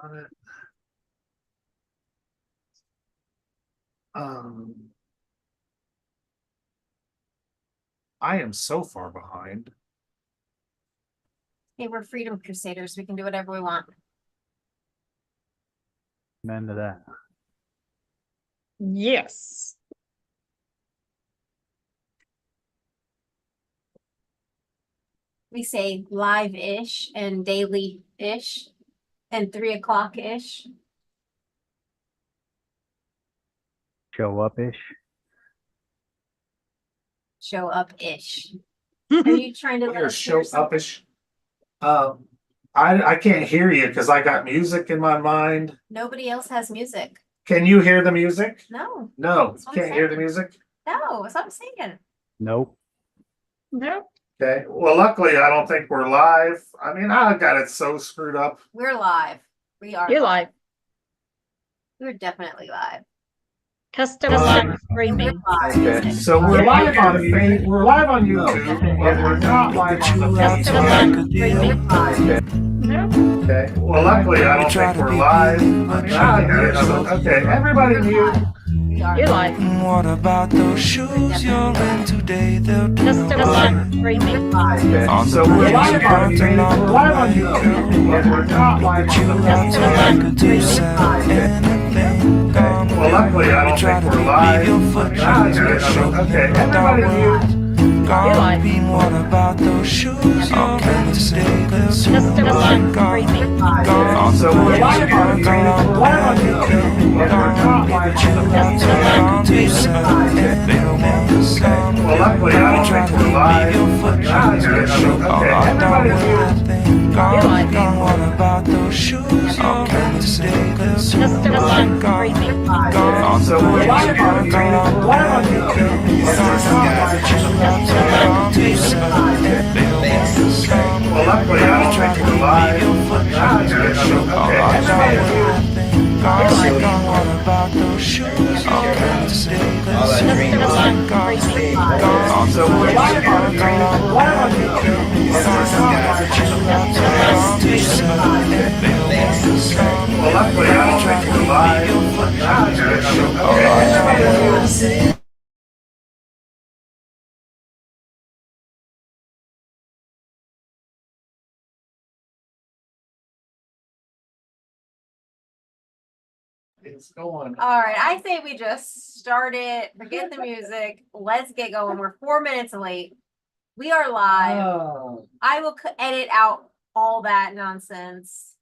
on it. I am so far behind. Hey, we're freedom crusaders. We can do whatever we want. Amen to that. Yes. We say live-ish and daily-ish and 3 o'clock-ish. Show up-ish. Show up-ish. Are you trying to let Or us show hear something? up-ish. I can't hear you because I got music in my mind. Nobody else has music. Can you hear the music? No. No, That's what I'm can't hear the saying. music. No, that's what I'm saying. Nope. Nope. Okay. Well, luckily, I don't think we're live. I mean, I got it so screwed up. We're live. We are You're live. We're definitely live. Custom live streaming. Okay. So we're live on we're live on YouTube, but we're not live on the Custom live streaming. Okay. Nope. Okay. Well, luckily, I don't think we're live. I mean, I got it. Okay. Everybody mute. You're live. What about those shoes you're in today? They're Custom live streaming. Okay. So we're live on YouTube, but we're not live on the Custom live streaming. Well, luckily, I don't think we're live. I got it. Okay. Everybody mute. You're live. What about those shoes you're in today? They're Custom live streaming. So we're live on YouTube, but we're not live on the Well, luckily, I don't think we're live. I got it. Okay. Everybody mute. You're live. What about those shoes you're in today? They're Custom live streaming. So we're live on YouTube, but we're not Well, luckily, I don't think we're live. I got it. Okay. Everybody mute. What about those shoes you're in today? Custom live streaming. So we're live on YouTube, but Well, luckily, I don't think we're live. I got it. Okay. Everybody mute. It's going. All right, I say we just start it. Forget the music. Let's get going. We're 4 minutes late. We are live. Oh. I will edit out all that nonsense.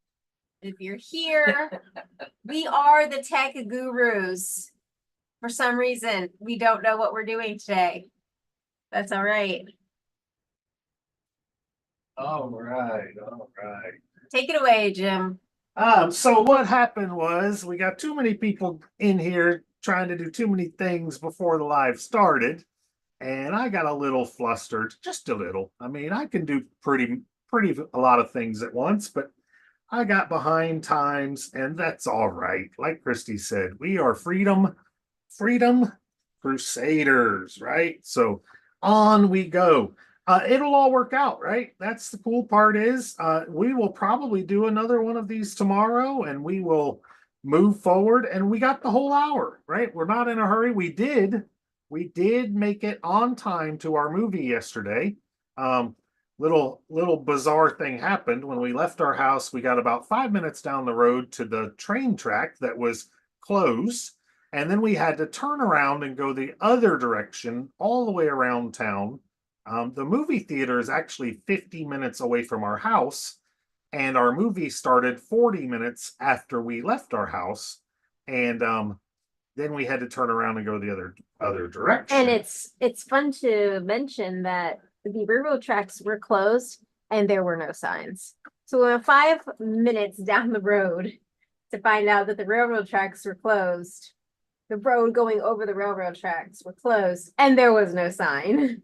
If you're here, we are the tech gurus. For some reason, we don't know what we're doing today. That's all right. All right. All right. Take it away, Jim. So what happened was we got too many people in here trying to do too many things before the live started, and I got a little flustered, just a little. I mean, I can do pretty a lot of things at once, but I got behind times, and that's all right. Like Christy said, we are freedom crusaders, right? So on we go. It'll all work out, right? That's the cool part is we will probably do another one of these tomorrow and we will move forward, and we got the whole hour, right? We're not in a hurry. We did make it on time to our movie yesterday. Little bizarre thing happened when we left our house. We got about 5 minutes down the road to the train track that was closed, and then we had to turn around and go the other direction all the way around town. The movie theater is actually 50 minutes away from our house, and our movie started 40 minutes after we left our house, and then we had to turn around and go the other direction. And it's fun to mention that the railroad tracks were closed and there were no signs. So we went 5 minutes down the road to find out that the railroad tracks were closed. The road going over the railroad tracks were closed and there was no sign.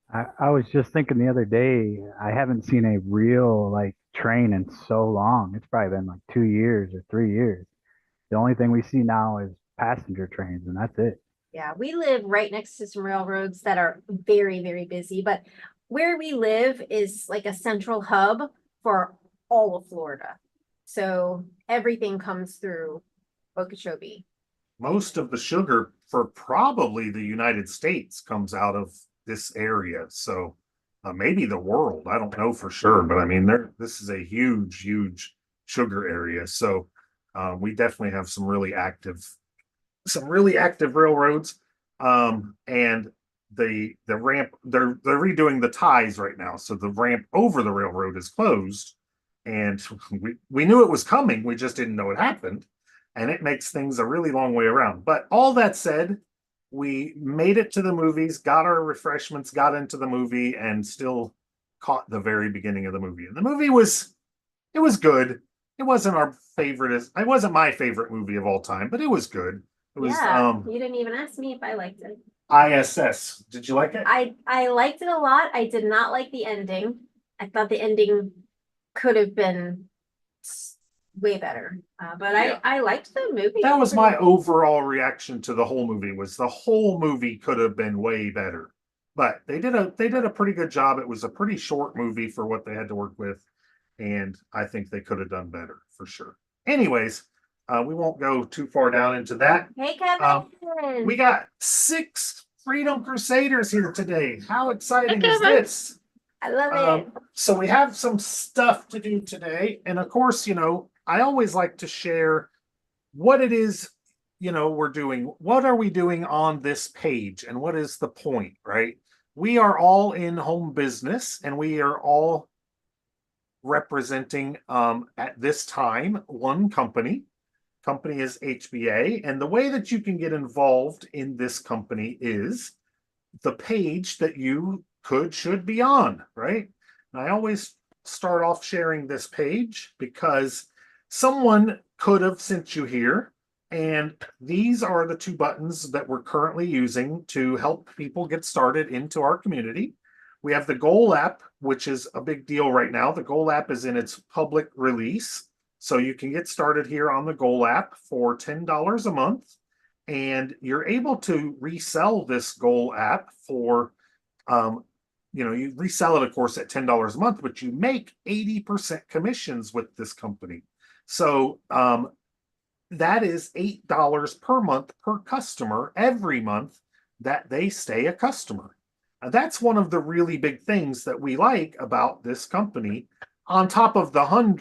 I was just thinking the other day, I haven't seen a real train in so long. It's probably been 2 years or 3 years. The only thing we see now is passenger trains, and that's it. Yeah, we live right next to some railroads that are very, very busy, but where we live is like a central hub for all of Florida. So everything comes through Okeechobee. Most of the sugar for probably the United States comes out of this area. So maybe the world. I don't know for sure, but I mean, this is a huge, huge sugar area. So we definitely have some really active railroads. And the ramp, they're redoing the ties right now. So the ramp over the railroad is closed. And we knew it was coming. We just didn't know it happened. And it makes things a really long way around. But all that said, we made it to the movies, got our refreshments, got into the movie, and still caught the very beginning of the movie. And the movie was good. It wasn't our favorite. It wasn't my favorite movie of all time, but it was good. It was You didn't even ask me if I liked it. ISS. Did you like it? I liked it a lot. I did not like the ending. I thought the ending could have been way better. But Yeah. I liked the movie. That was my overall reaction to the whole movie. Was the whole movie could have been way better, but they did a pretty good job. It was a pretty short movie for what they had to work with, and I think they could have done better for sure. Anyways, we won't go too far down into that. Hey, Kevin. We got 6 Freedom Crusaders here today. How exciting is Kevin. this? I love it. So we have some stuff to do today. And of course, I always like to share what it is, we're doing. What are we doing on this page? And what is the point, right? We are all in home business and we are all representing at this time one company. Company is HBA. And the way that you can get involved in this company is the page that you should be on, right? And I always start off sharing this page because someone could have sent you here. And these are the 2 buttons that we're currently using to help people get started into our community. We have the Goal app, which is a big deal right now. The Goal app is in its public release. So you can get started here on the Goal app for $10 a month. And you're able to resell this Goal app for you resell it, of course, at $10 a month, but you make 80% commissions with this company. So that is $8 per month per customer every month that they stay a customer. That's one of the really big things that we like about this company, on top of the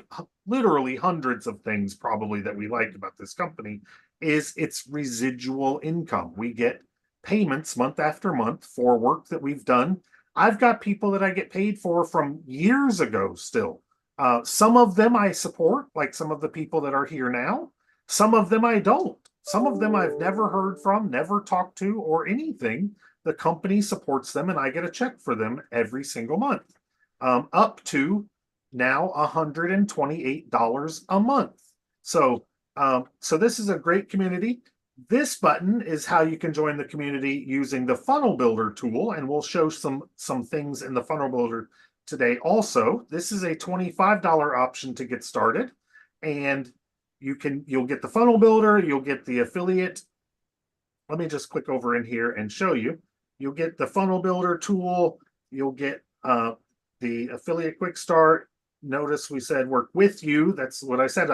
literally hundreds of things probably that we like about this company, is its residual income. We get payments month after month for work that we've done. I've got people that I get paid for from years ago still. Some of them I support, like some of the people that are here now. Some of them I don't. Some of them I've never heard from, never talked to, or anything. The company supports them and I get a check for them every single month, up to now $128 a month. So this is a great community. This button is how you can join the community using the Funnel Builder tool, and we'll show some things in the Funnel Builder today. Also, this is a $25 option to get started, and you'll get the Funnel Builder, you'll get the affiliate. Let me just click over in here and show you. You'll get the Funnel Builder tool, you'll get the affiliate quick start. Notice we said work with you. That's what I said.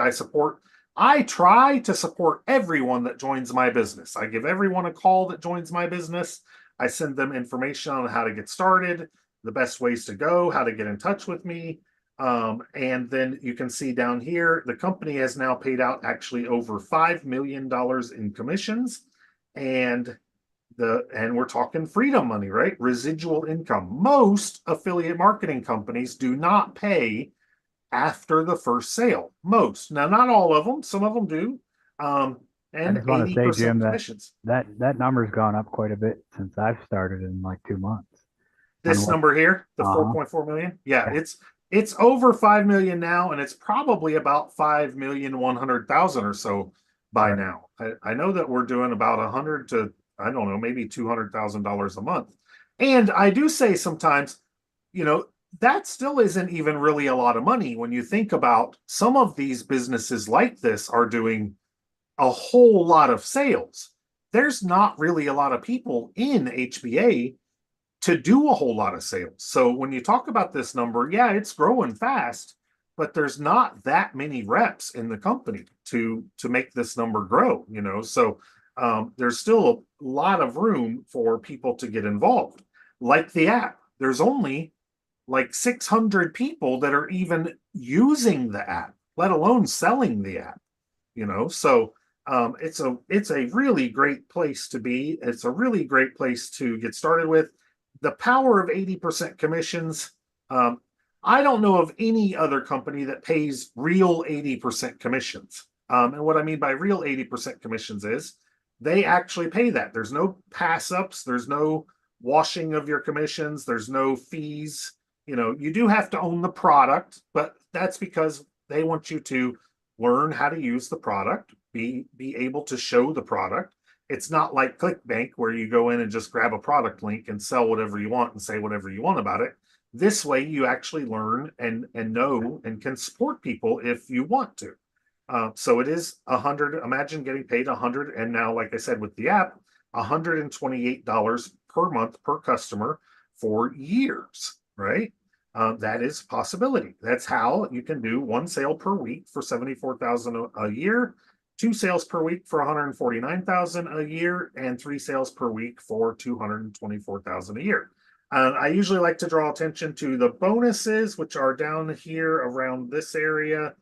I try to support everyone that joins my business. I give everyone a call that joins my business. I send them information on how to get started, the best ways to go, how to get in touch with me. And then you can see down here, the company has now paid out actually over $5 million in commissions. And we're talking freedom money, right? Residual income. Most affiliate marketing companies do not pay after the first sale. Most. Now, not all of them. Some of them do. And I just want to say, 80% Jim, commissions. that number's gone up quite a bit since I've started in like 2 months. This number here, the 4.4 million. Yeah, it's over 5 million now, and it's probably about 5,100,000 or so by now. I know that we're doing about 100 to, I don't know, maybe $200,000 a month. And I do say sometimes, that still isn't even really a lot of money when you think about some of these businesses like this are doing a whole lot of sales. There's not really a lot of people in HBA to do a whole lot of sales. So when you talk about this number, yeah, it's growing fast, but there's not that many reps in the company to make this number grow, so there's still a lot of room for people to get involved. Like the app, there's only like 600 people that are even using the app, let alone selling the app, so it's a really great place to be. It's a really great place to get started with. The power of 80% commissions. I don't know of any other company that pays real 80% commissions. And what I mean by real 80% commissions is they actually pay that. There's no pass ups, there's no washing of your commissions, there's no fees. You do have to own the product, but that's because they want you to learn how to use the product, be able to show the product. It's not like ClickBank where you go in and just grab a product link and sell whatever you want and say whatever you want about it. This way you actually learn and know and can support people if you want to. So it is 100. Imagine getting paid 100, and now, like I said, with the app, $128 per month per customer for years, right? That is a possibility. That's how you can do one sale per week for $74,000 a year, 2 sales per week for $149,000 a year, and 3 sales per week for $224,000 a year. I usually like to draw attention to the bonuses, which are down here around this area.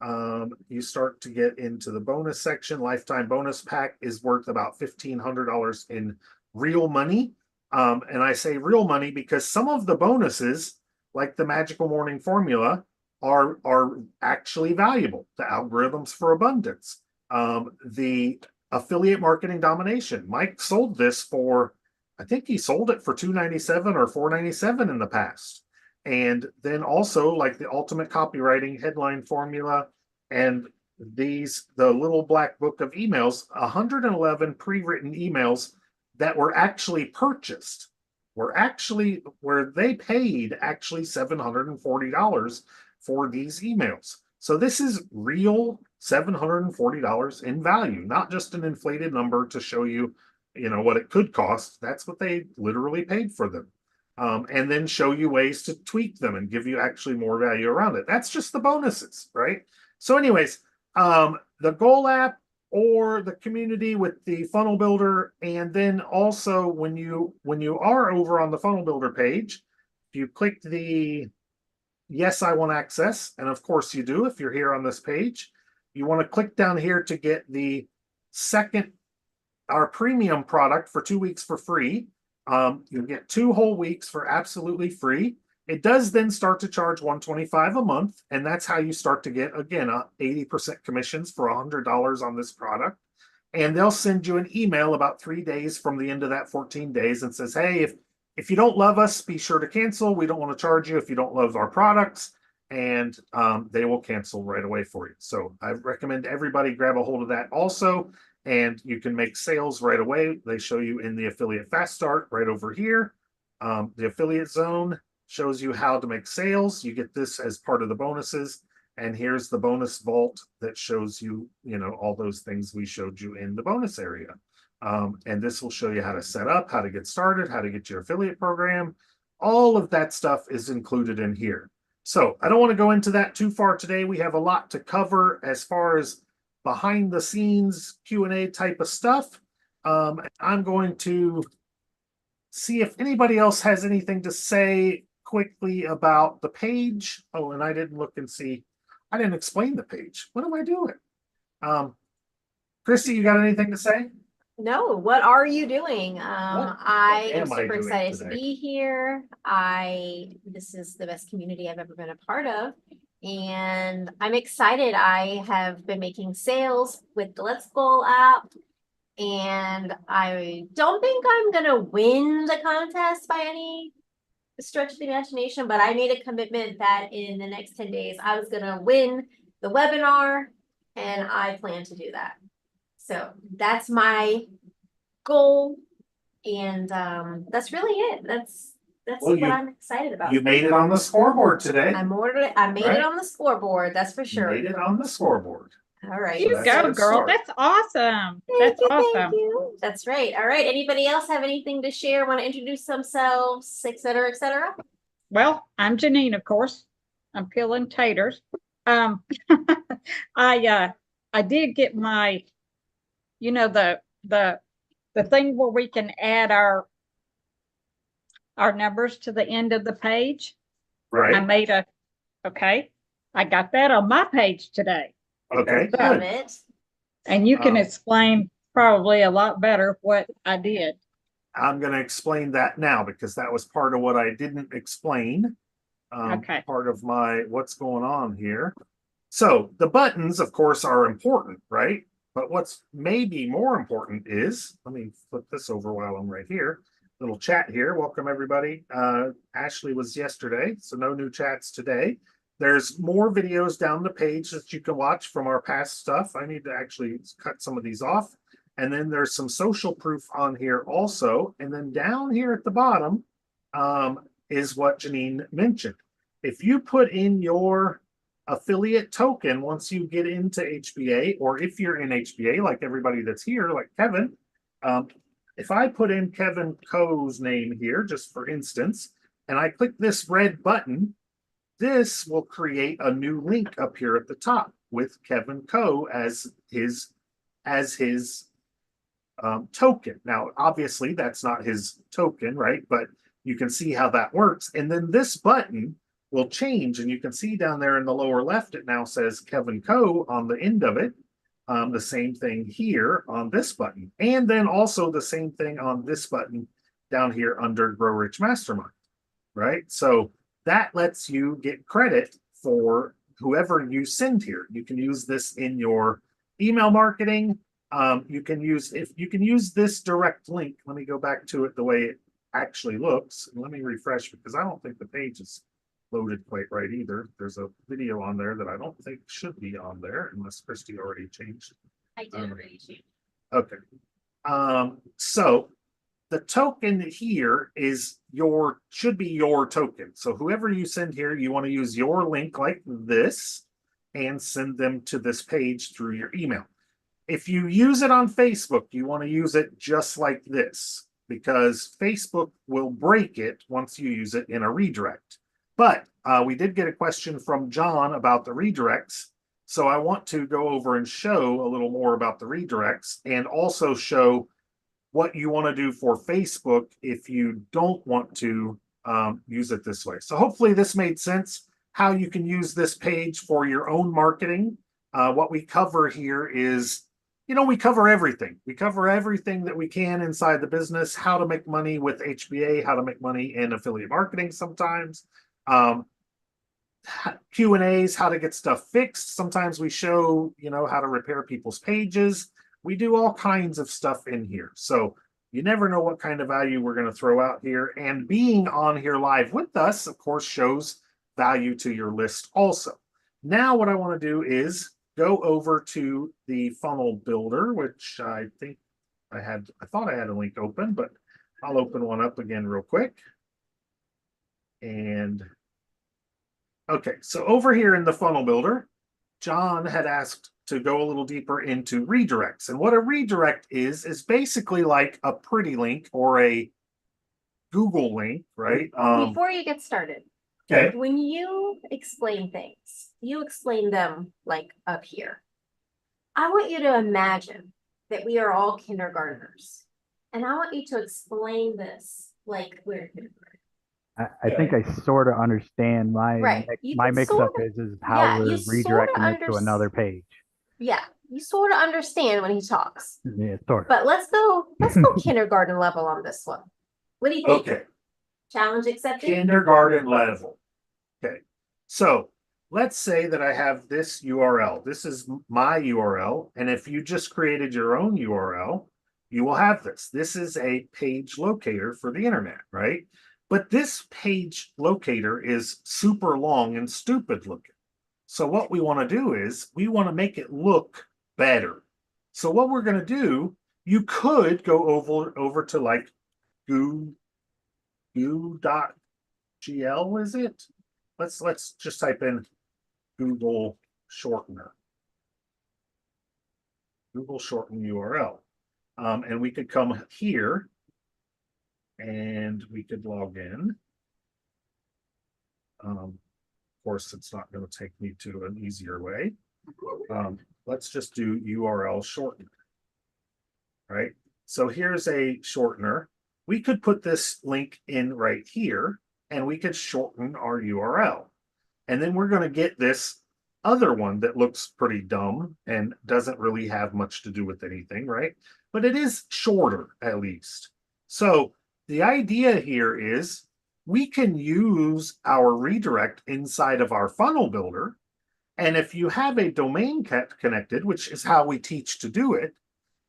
You start to get into the bonus section. Lifetime bonus pack is worth about $1,500 in real money. And I say real money because some of the bonuses, like the magical morning formula, are actually valuable. The algorithms for abundance, the affiliate marketing domination. Mike sold this for, I think he sold it for $297 or $497 in the past. And then also like the ultimate copywriting headline formula and the little black book of emails, 111 pre-written emails that were actually purchased where they paid actually $740 for these emails. So this is real $740 in value, not just an inflated number to show you, what it could cost. That's what they literally paid for them. And then show you ways to tweak them and give you actually more value around it. That's just the bonuses, right? So anyways, the goal app or the community with the funnel builder. And then also when you are over on the funnel builder page, if you click the yes, I want access, and of course you do if you're here on this page, you want to click down here to get our premium product for 2 weeks for free. You'll get 2 whole weeks for absolutely free. It does then start to charge $125 a month, and that's how you start to get, again, 80% commissions for $100 on this product. And they'll send you an email about 3 days from the end of that 14 days and says, hey, if you don't love us, be sure to cancel. We don't want to charge you if you don't love our products. And they will cancel right away for you. So I recommend everybody grab a hold of that also. And you can make sales right away. They show you in the affiliate fast start right over here. The affiliate zone shows you how to make sales. You get this as part of the bonuses. And here's the bonus vault that shows you, all those things we showed you in the bonus area. And this will show you how to set up, how to get started, how to get your affiliate program. All of that stuff is included in here. So I don't want to go into that too far today. We have a lot to cover as far as behind the scenes Q&A type of stuff. I'm going to see if anybody else has anything to say quickly about the page. Oh, and I didn't look and see. I didn't explain the page. What am I doing? Christy, you got anything to say? No, what are you doing? I am am I super doing excited to today? be here. This is the best community I've ever been a part of. And I'm excited. I have been making sales with the Let's Goal app. And I don't think I'm gonna win the contest by any stretch of the imagination, but I made a commitment that in the next 10 days I was gonna win the webinar, and I plan to do that. So that's my goal, and that's really it. That's Well, what I'm excited about. You made it on the scoreboard today. I made Right? it on the scoreboard, that's for You sure. made it on the scoreboard. All right. You that's go, a good girl. start. That's awesome. Thank That's you, awesome. thank you. That's right. All right. Anybody else have anything to share? Want to introduce themselves, et cetera, et cetera? Well, I'm Janine, of course. I'm peeling taters. I did get my, the thing where we can add our numbers to the end of the page. I Right. made okay. I got that on my page today. Okay. Love Good. it. And you can Um, explain probably a lot better what I did. I'm going to explain that now because that was part of what I didn't explain. Okay. Part of my what's going on here. So the buttons, of course, are important, right? But what's maybe more important is, let me flip this over while I'm right here. Little chat here. Welcome, everybody. Ashley was yesterday, so no new chats today. There's more videos down the page that you can watch from our past stuff. I need to actually cut some of these off. And then there's some social proof on here also. And then down here at the bottom is what Janine mentioned. If you put in your affiliate token once you get into HBA, or if you're in HBA, like everybody that's here, like Kevin, if I put in Kevin Coe's name here, just for instance, and I click this red button, this will create a new link up here at the top with Kevin Coe as his token. Now, obviously, that's not his token, right? But you can see how that works. And then this button will change, and you can see down there in the lower left, it now says Kevin Coe on the end of it. The same thing here on this button, and then also the same thing on this button down here under Grow Rich Mastermind, right? So that lets you get credit for whoever you send here. You can use this in your email marketing. You can use this direct link. Let me go back to it the way it actually looks. Let me refresh because I don't think the page is loaded quite right either. There's a video on there that I don't think should be on there unless Christy already changed. I did already change. Okay. So the token here should be your token. So whoever you send here, you want to use your link like this and send them to this page through your email. If you use it on Facebook, you want to use it just like this because Facebook will break it once you use it in a redirect. But we did get a question from John about the redirects. So I want to go over and show a little more about the redirects and also show what you want to do for Facebook if you don't want to use it this way. So hopefully this made sense, how you can use this page for your own marketing. What we cover here is, we cover everything. We cover everything that we can inside the business, how to make money with HBA, how to make money in affiliate marketing sometimes. Q&As, how to get stuff fixed. Sometimes we show, how to repair people's pages. We do all kinds of stuff in here. So you never know what kind of value we're going to throw out here. And being on here live with us, of course, shows value to your list also. Now what I want to do is go over to the funnel builder, which I thought I had a link open, but I'll open one up again real quick. And okay, so over here in the funnel builder, John had asked to go a little deeper into redirects. And what a redirect is basically like a pretty link or a Google link, right? Before you get started, Okay. when you explain things, you explain them like up here. I want you to imagine that we are all kindergartners. And I want you to explain this like we're kindergarten. I think I sort of understand Right. You my can mix up sorta- is how yeah, we're you sorta redirecting it to another page. Yeah, you sort of understand when he talks. Yeah, sort of. But let's go kindergarten level on this one. What do you think? Okay. Challenge accepted? Kindergarten level. Okay. So let's say that I have this URL. This is my URL. And if you just created your own URL, you will have this. This is a page locator for the internet, right? But this page locator is super long and stupid looking. So what we want to do is we want to make it look better. So what we're going to do, you could go over to like goo.gl, is it? Let's just type in Google shortener. Google shorten URL. And we could come here and we could log in. Of course, it's not going to take me to an easier way. Let's just do URL shortener. Right? So here's a shortener. We could put this link in right here, and we could shorten our URL. And then we're going to get this other one that looks pretty dumb and doesn't really have much to do with anything, right? But it is shorter, at least. So the idea here is we can use our redirect inside of our funnel builder. And if you have a domain connected, which is how we teach to do it,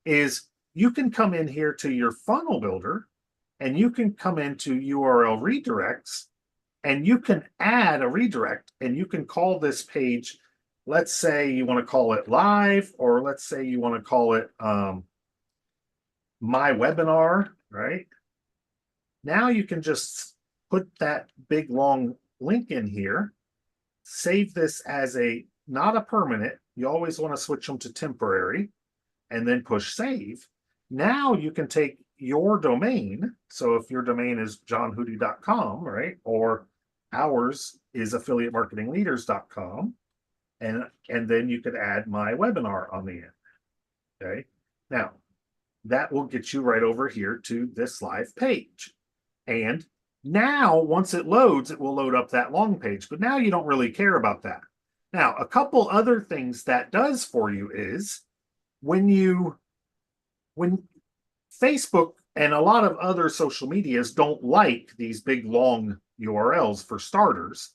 is you can come in here to your funnel builder and you can come into URL redirects and you can add a redirect and you can call this page, let's say you want to call it live, or let's say you want to call it my webinar, right? Now you can just put that big long link in here, save this as not a permanent. You always want to switch them to temporary and then push save. Now you can take your domain. So if your domain is johnhoody.com, right? Or ours is affiliatemarketingleaders.com. And then you could add my webinar on the end. Okay. Now that will get you right over here to this live page. And now once it loads, it will load up that long page. But now you don't really care about that. Now, a couple other things that does for you is when Facebook and a lot of other social medias don't like these big long URLs for starters,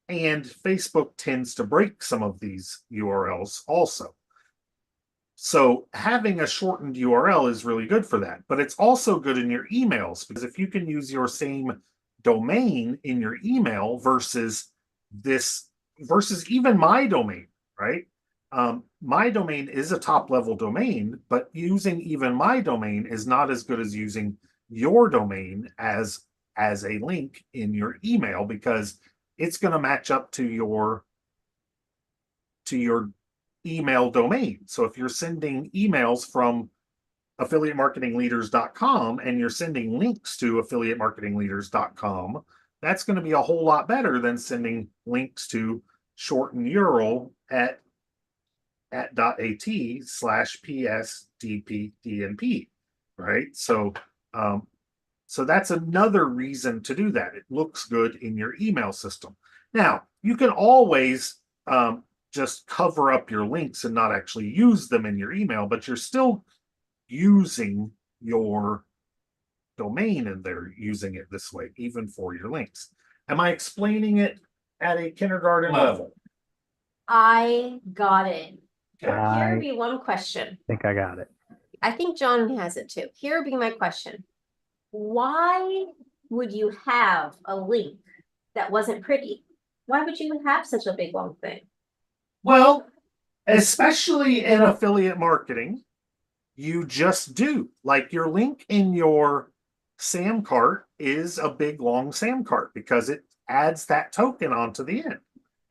and Facebook tends to break some of these URLs also. So having a shortened URL is really good for that, but it's also good in your emails, because if you can use your same domain in your email versus even my domain, right? My domain is a top level domain, but using even my domain is not as good as using your domain as a link in your email, because it's going to match up to your email domain. So if you're sending emails from affiliatemarketingleaders.com and you're sending links to affiliatemarketingleaders.com, that's going to be a whole lot better than sending links to shorten URL at .at/psdpdnp, right? So that's another reason to do that. It looks good in your email system. Now, you can always just cover up your links and not actually use them in your email, but you're still using your domain and they're using it this way, even for your links. Am I explaining it at a kindergarten level? I got it. Here I would be one question. think I got it. I think John has it too. Here would be my question. Why would you have a link that wasn't pretty? Why would you have such a big long thing? Well, especially in affiliate marketing, you just do. Like your link in your SAM cart is a big long SAM cart because it adds that token onto the end,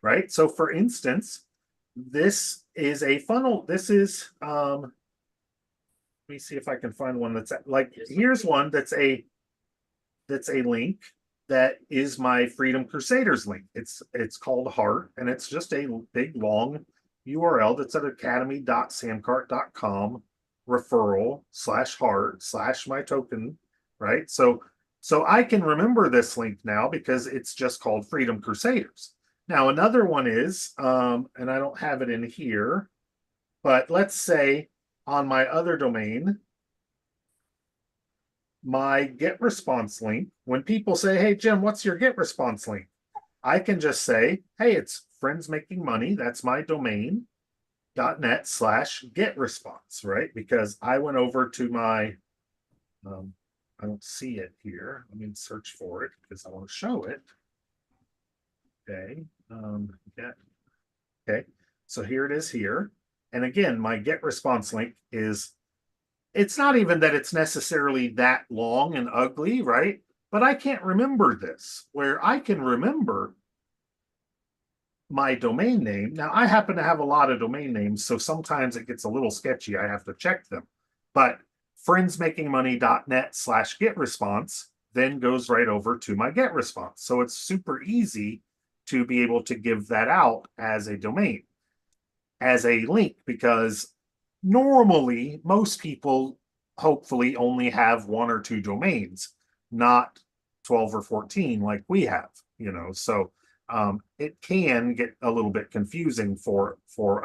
right? So for instance, this is a funnel. This is, let me see if I can find one that's like, here's one that's a link that is my Freedom Crusaders link. It's called Heart, and it's just a big long URL that's at academy.samcart.com referral/heart/my token, right? So I can remember this link now because it's just called Freedom Crusaders. Now another one is, and I don't have it in here, but let's say on my other domain, my get response link, when people say, hey, Jim, what's your get response link? I can just say, hey, it's Friends Making Money. That's my domain, .net/get response, right? Because I went over to my, I don't see it here. Let me search for it because I want to show it. Okay. Okay. So here it is here. And again, my get response link is, it's not even that it's necessarily that long and ugly, right? But I can't remember this, where I can remember my domain name. Now, I happen to have a lot of domain names, so sometimes it gets a little sketchy. I have to check them. But friendsmakingmoney.net/get response then goes right over to my get response. So it's super easy to be able to give that out as a domain, as a link, because normally most people hopefully only have 1 or 2 domains, not 12 or 14 like we have, so it can get a little bit confusing for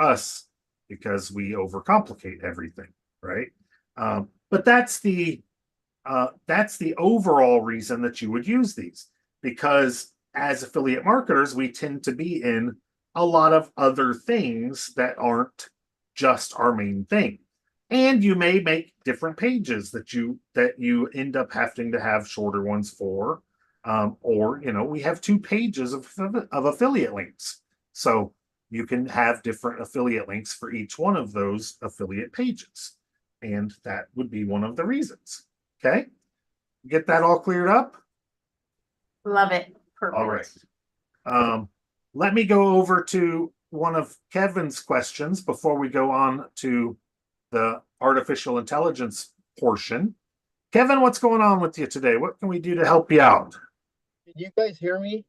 us because we overcomplicate everything, right? But that's the overall reason that you would use these, because as affiliate marketers, we tend to be in a lot of other things that aren't just our main thing. And you may make different pages that you end up having to have shorter ones for, or we have 2 pages of affiliate links, so you can have different affiliate links for each one of those affiliate pages, and that would be one of the reasons. Okay, get that all cleared up. Love it. Perfect. All right. Let me go over to one of Kevin's questions before we go on to the artificial intelligence portion. Kevin, what's going on with you today? What can we do to help you out? Can you guys hear me?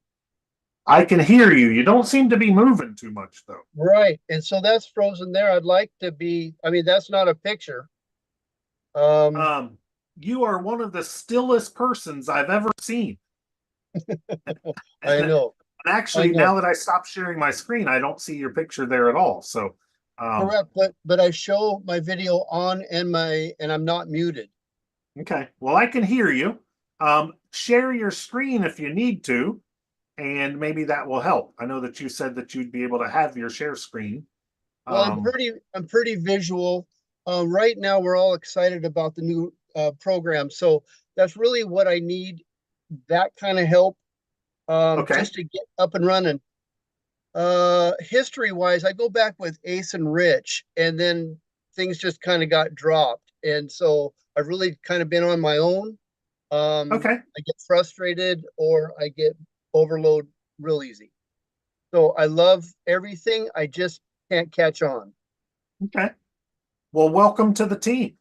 I can hear you. You don't seem to be moving too much, though. Right. And so that's frozen there. I'd like to be, that's not a picture. You are one of the stillest persons I've ever seen. I know. And actually, I know. now that I stopped sharing my screen, I don't see your picture there at all. So, Correct. But I show my video on and I'm not muted. okay. Well, I can hear you. Share your screen if you need to, and maybe that will help. I know that you said that you'd be able to have your share screen. Well, I'm pretty visual. Right now we're all excited about the new program. So that's really what I need, that kind of help. Okay. Just to get up and running. History wise, I go back with Ace and Rich, and then things just kind of got dropped. And so I've really kind of been on my own. Okay. I get frustrated or I get overload real easy. So I love everything. I just can't catch on. Okay. Well, welcome to the team.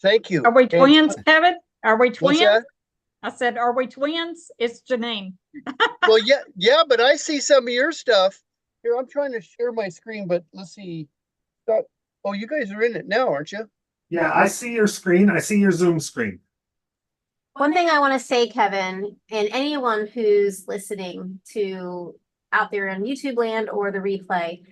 Thank you. Are we And- twins, Kevin? Are we What's twins? that? I said, are we twins? It's Janine. Well, yeah, but I see some of your stuff. Here, I'm trying to share my screen, but let's see. Oh, you guys are in it now, aren't you? Yeah, I see your screen. I see your Zoom screen. One thing I want to say, Kevin, and anyone who's listening to out there in YouTube land or the replay,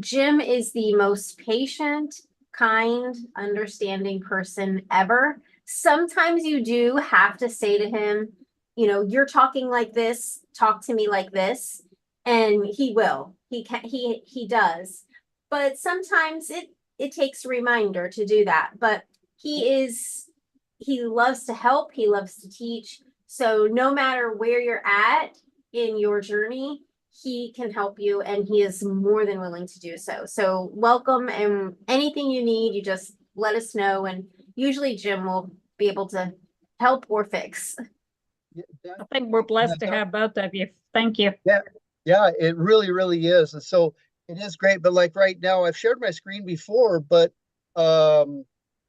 Jim is the most patient, kind, understanding person ever. Sometimes you do have to say to him, you're talking like this, talk to me like this, and he will. He does. But sometimes it takes a reminder to do that. But he loves to help, he loves to teach. So no matter where you're at in your journey, he can help you, and he is more than willing to do so. So welcome, and anything you need, you just let us know, and usually Jim will be able to help or fix. I think we're blessed to have both of you. Thank you. Yeah, it really, really is. And so it is great. But like right now, I've shared my screen before, but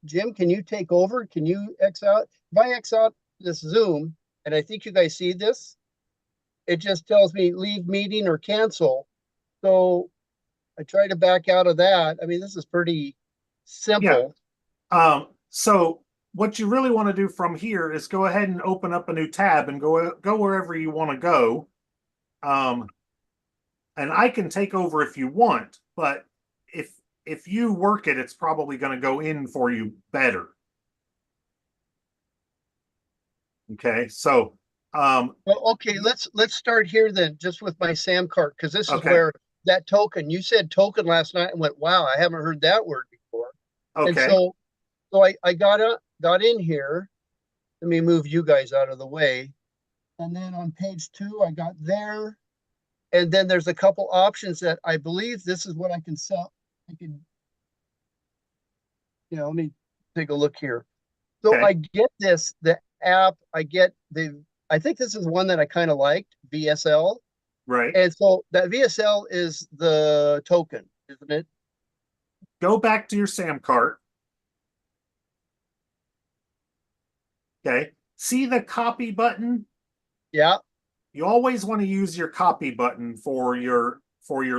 Jim, can you take over? Can you X out? If I X out this Zoom, and I think you guys see this, it just tells me leave meeting or cancel. So I try to back out of that. This is pretty simple. So what you really want to do from here is go ahead and open up a new tab and go wherever you want to go. And I can take over if you want, but if you work it, it's probably going to go in for you better. Okay, so Well, okay, let's start here then, just with my Sam cart, because this is Okay. where that token, you said token last night and went, wow, I haven't heard that word before. And okay, so I got in here. Let me move you guys out of the way. And then on page 2, I got there. And then there's a couple options that I believe this is what I can sell. I can, let me take a look here. So Okay. I get the app, I think this is one that I kind of liked, VSL. right. And so that VSL is the token, isn't it? Go back to your Sam cart. Okay, see the copy button? Yeah. you always want to use your copy button for your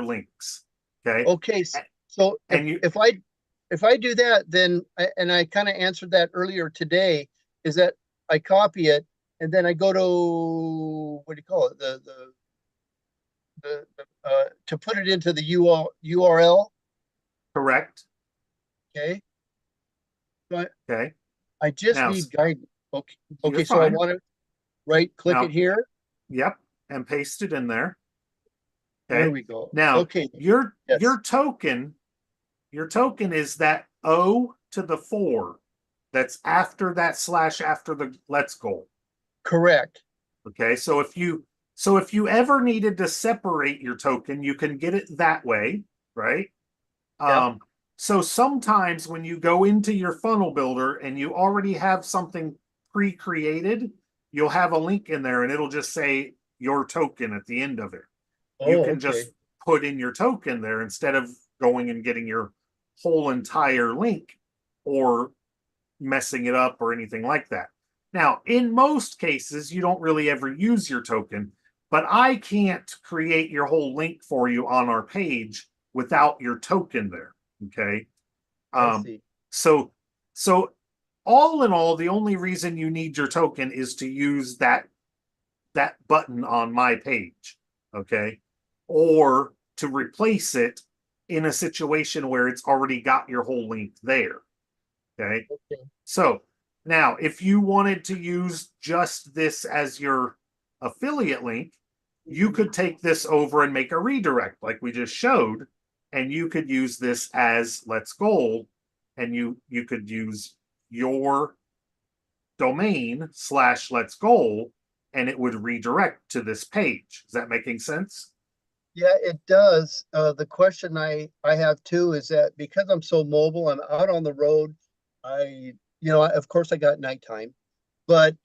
links. Okay. Okay, so And you if I do that, then and I kind of answered that earlier today, is that I copy it and then I go to what do you call it? To put it into the URL. correct. Okay. But Okay. I just Now need guidance. Okay. you're Okay, so I fine. want to right click Now, it here. yep, and paste it in there. There Okay. we go. Now Okay. your Yes. token is that O to the 4 that's after that slash after the let's goal. Correct. Okay, so if you ever needed to separate your token, you can get it that way, right? Yep. So sometimes when you go into your funnel builder and you already have something pre-created, you'll have a link in there and it'll just say your token at the end of it. You Oh, can okay. just put in your token there instead of going and getting your whole entire link or messing it up or anything like that. Now, in most cases, you don't really ever use your token, but I can't create your whole link for you on our page without your token there. Okay. I see. So, so all in all, the only reason you need your token is to use that button on my page. Okay. Or to replace it in a situation where it's already got your whole link there. Okay. Okay. So now, if you wanted to use just this as your affiliate link, you could take this over and make a redirect like we just showed, and you could use this as Let's Goal, and you could use your domain / Let's Goal, and it would redirect to this page. Is that making sense? Yeah, it does. The question I have too is that because I'm so mobile, I'm out on the road. Of course I got nighttime, but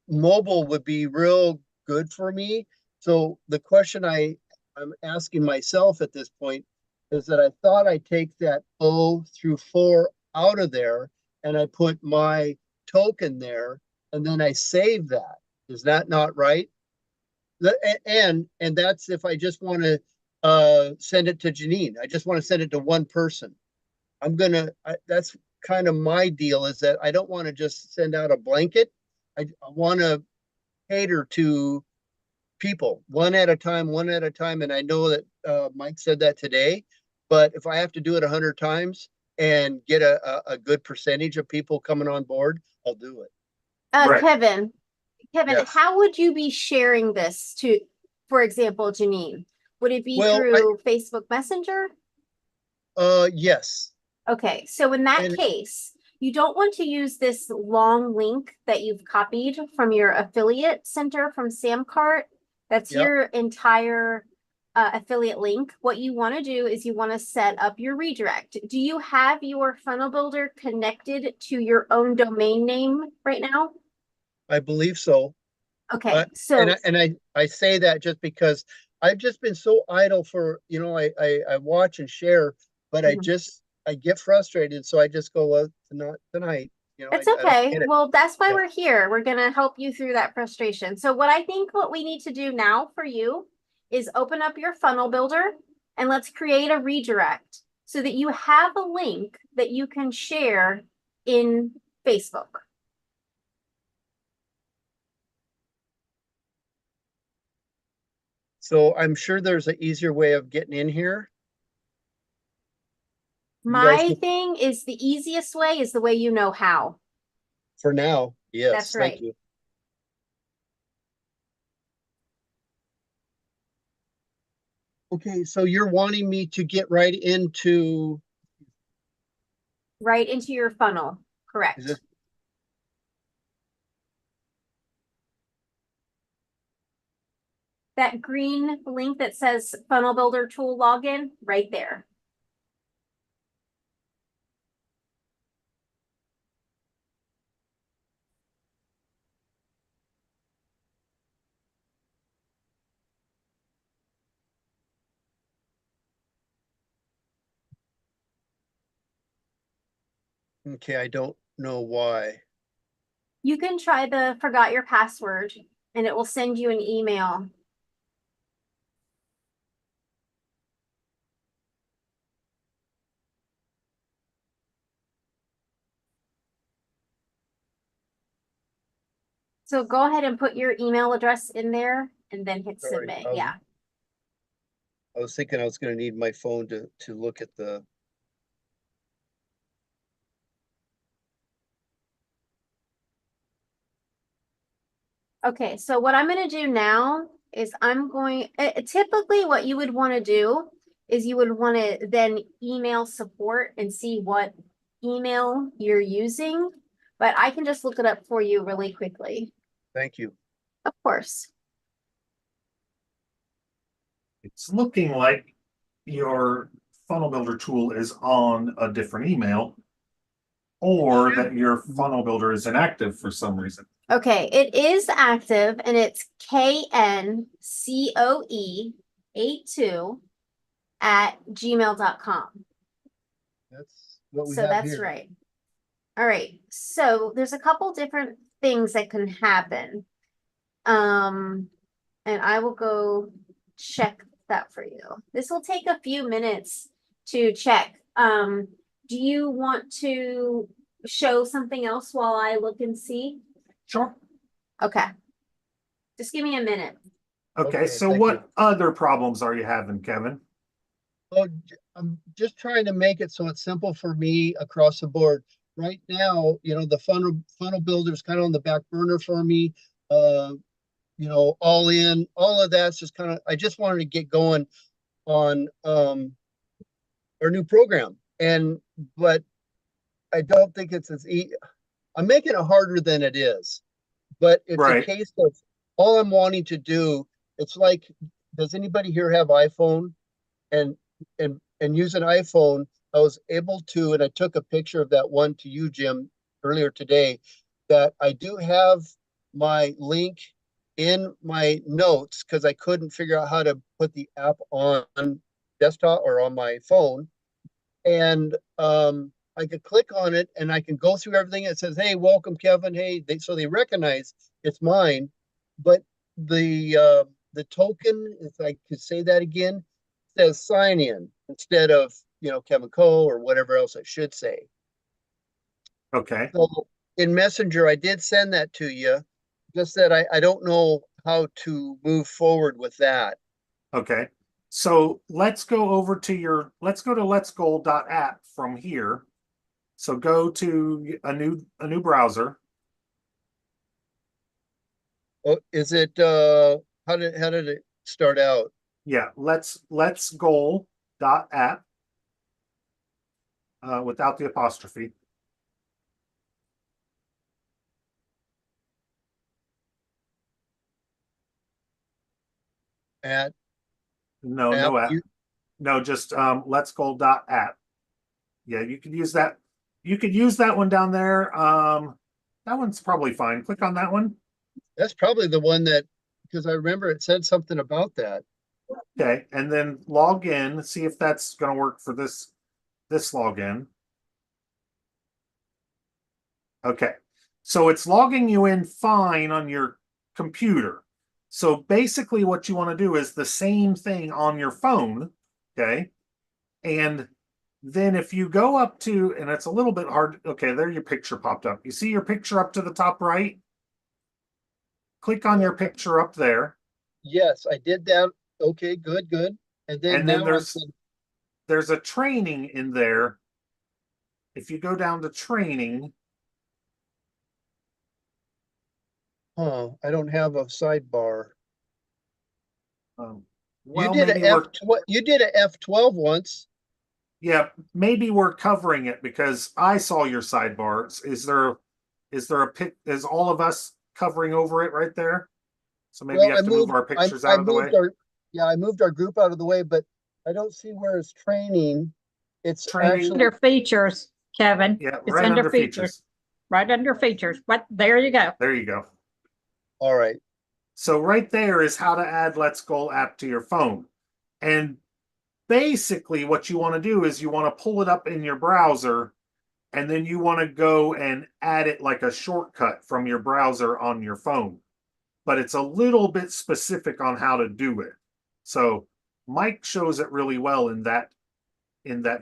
mobile would be real good for me. So the question I'm asking myself at this point is that I thought I'd take that O through 4 out of there and I put my token there and then I save that. Is that not right? And that's if I just want to send it to Janine. I just want to send it to one person. That's kind of my deal, is that I don't want to just send out a blanket. I want to cater to people one at a time, one at a time. And I know that Mike said that today, but if I have to do it 100 times and get a good percentage of people coming on board, I'll do it. Right. Kevin, Yes. how would you be sharing this to, for example, Janine? Would it be Well, through Facebook Messenger? Yes. Okay, so in that And case, you don't want to use this long link that you've copied from your affiliate center from Samcart. That's Yep. your entire affiliate link. What you want to do is you want to set up your redirect. Do you have your funnel builder connected to your own domain name right now? I believe so. Okay, so I say that just because I've just been so idle for, I watch and share, but Mhm. I get frustrated. So I just go, well, not tonight. It's I don't okay. get it. Well, that's why Yeah. we're here. We're going to help you through that frustration. So what I think what we need to do now for you is open up your funnel builder and let's create a redirect so that you have a link that you can share in Facebook. So I'm sure there's an easier way of getting in here. You guys My can, thing is the easiest way is the way you know how. for now. Yes. That's Thank right. you. Okay. So you're wanting me to get right into, Right into your funnel. is Correct. this, That green link that says funnel builder tool login right there. okay. I don't know why. You can try the forgot your password and it will send you an email. So go ahead and put your email address in there and then hit Sorry, submit. I was- Yeah. I was thinking I was gonna need my phone to look at the. Okay, so what I'm going to do now is typically what you would want to do is you would want to then email support and see what email you're using, but I can just look it up for you really quickly. Thank you. Of course. It's looking like your funnel builder tool is on a different email, or that your funnel builder is inactive for some reason. Okay, it is active and it's kncoe82@gmail.com. That's what we So have that's here. right. All right, so there's a couple different things that can happen. And I will go check that for you. This will take a few minutes to check. Do you want to show something else while I look and see? Sure. Okay. Just give me a minute. Okay, Okay, so thank what you. other problems are you having, Kevin? Oh, I'm just trying to make it so it's simple for me across the board. Right now, the funnel builder is kind of on the back burner for me. All of that's just kind of, I just wanted to get going on our new program. But I don't think it's as easy. I'm making it harder than it is. But it's a Right. case of all I'm wanting to do. It's like, does anybody here have iPhone? And use an iPhone? I was able to, and I took a picture of that one to you, Jim, earlier today, that I do have my link in my notes because I couldn't figure out how to put the app on desktop or on my phone. And I could click on it and I can go through everything. It says, "Hey, welcome, Kevin." Hey, so they recognize it's mine. But the token, if I could say that again, says sign in instead of Kevin Co or whatever else I should say. Okay. So in Messenger, I did send that to you. Just that I don't know how to move forward with that. Okay. So let's go over to let's go to letsgoal.app from here. So go to a new browser. Oh, is it how did it start out? Yeah, let's goal.app without the apostrophe. At No, app no app. you No, just let's goal.app. Yeah, you could use that. You could use that one down there. That one's probably fine. Click on that one. that's probably the one that, because I remember it said something about that. Okay, and then log in, see if that's going to work for this login. Okay, so it's logging you in fine on your computer. So basically what you want to do is the same thing on your phone, okay? And then if you go up to, and it's a little bit hard, okay, there your picture popped up. You see your picture up to the top right? Click on your picture up there. Yes, I did that. Okay, good. And then And then now I said, there's a training in there. If you go down to training, oh, I don't have a sidebar. well, maybe You did a F12 once. yeah, maybe we're covering it because I saw your sidebars. Is there a pic? Is all of us covering over it right there? So maybe you Well, have to move our pictures out of the way. I moved our group out of the way, but I don't see where it's training. It's Training. actually, Under features, Kevin. Yeah, It's right under under features. features. Right under features. What? There you go. There you go. all right. So right there is how to add Let's Go app to your phone. And basically what you want to do is you want to pull it up in your browser and then you want to go and add it like a shortcut from your browser on your phone. but it's a little bit specific on how to do it. So Mike shows it really well in that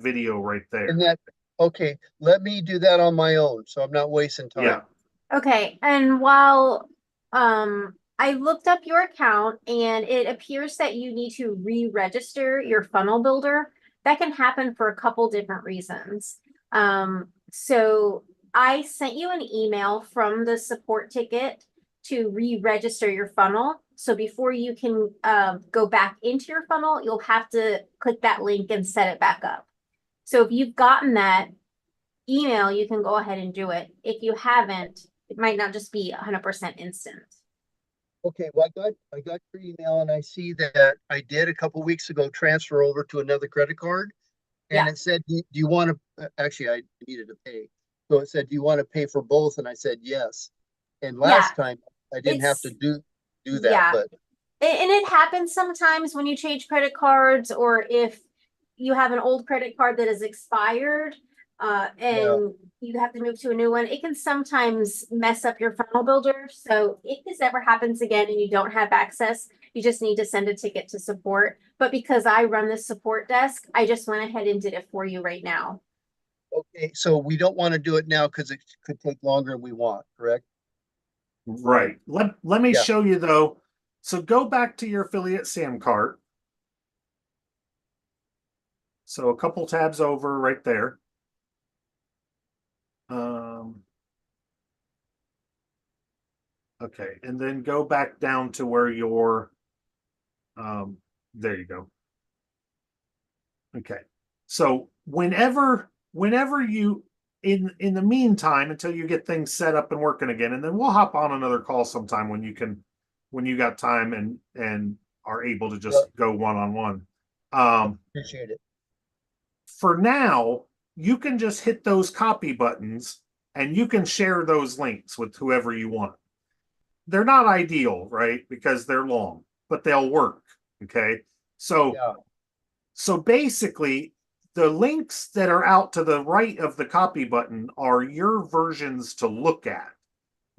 video right there. And that, okay, let me do that on my own, so I'm not wasting time. Yeah. Okay, and while I looked up your account and it appears that you need to re-register your funnel builder. That can happen for a couple different reasons. So I sent you an email from the support ticket to re-register your funnel. So before you can go back into your funnel, you'll have to click that link and set it back up. So if you've gotten that email, you can go ahead and do it. If you haven't, it might not just be 100% instant. Okay, well, I got your email and I see that I did a couple weeks ago transfer over to another credit card. And Yeah. it said, do you want to, actually, I needed to pay. So it said, do you want to pay for both? And I said, yes. And last time I didn't have to do that, yeah. but And it happens sometimes when you change credit cards, or if you have an old credit card that is expired, and you have to move to a new one, it can sometimes mess up your funnel builder. So if this ever happens again and you don't have access, you just need to send a ticket to support. But because I run the support desk, I just went ahead and did it for you right now. okay, so we don't want to do it now because it could take longer than we want, correct? Right. Let me Yeah. show you though. So go back to your affiliate SAM cart. So a couple tabs over right there. Okay, and then go back down to where your there you go. Okay. So whenever you in the meantime, until you get things set up and working again, and then we'll hop on another call sometime when you got time and are able to just go one-on-one. Appreciate it. For now, you can just hit those copy buttons and you can share those links with whoever you want. They're not ideal, right? Because they're long, but they'll work. Okay. So basically, the links that are out to the right of the copy button are your versions to look at.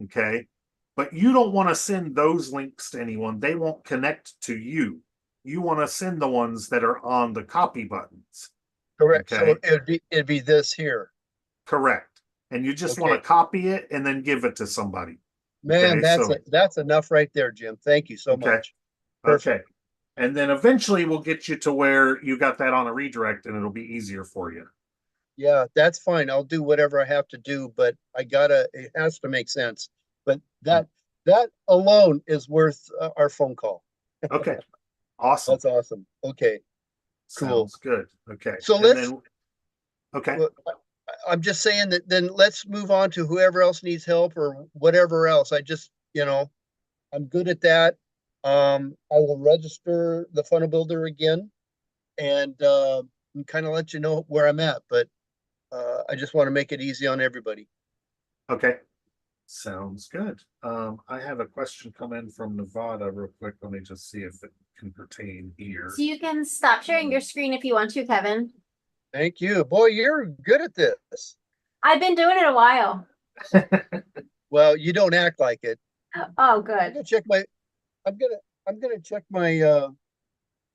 Okay. But you don't want to send those links to anyone. They won't connect to you. You want to send the ones that are on the copy buttons. Correct. Okay. So it'd be this here. Correct. And you just want to copy it and then give it to somebody. Man, Okay, that's enough right there, Jim. Thank you so much. Perfect. Okay. And then eventually we'll get you to where you got that on a redirect and it'll be easier for you. Yeah, that's fine. I'll do whatever I have to do, but it has to make sense. But that alone is worth our phone call. Okay. Awesome. That's awesome. Okay. Cool. Sounds good. Okay. So okay. Well, I'm just saying that then let's move on to whoever else needs help or whatever else. I just, I'm good at that. I will register the funnel builder again and kind of let you know where I'm at, but I just want to make it easy on everybody. Okay. Sounds good. I have a question come in from Nevada real quick. Let me just see if it can pertain here. So you can stop sharing your screen if you want to, Kevin. Thank you. Boy, you're good at this. I've been doing it a while. Well, you don't act like it. Oh, I'm good. gonna check I'm gonna check my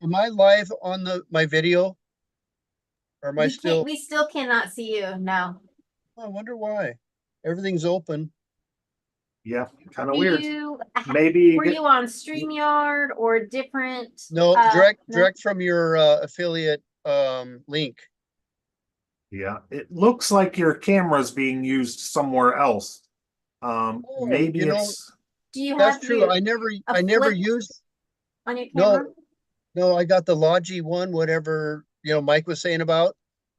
am I live on my video? Or am I still? We still cannot see you. No. I wonder why. Everything's open. Yeah, kind of weird. Were Maybe you on StreamYard or different? No, no? direct from your affiliate link. Yeah, it looks like your camera's being used somewhere else. Maybe it's Do you that's have true. I never flip used on your camera? No, I got the Logi one, whatever Mike was saying about.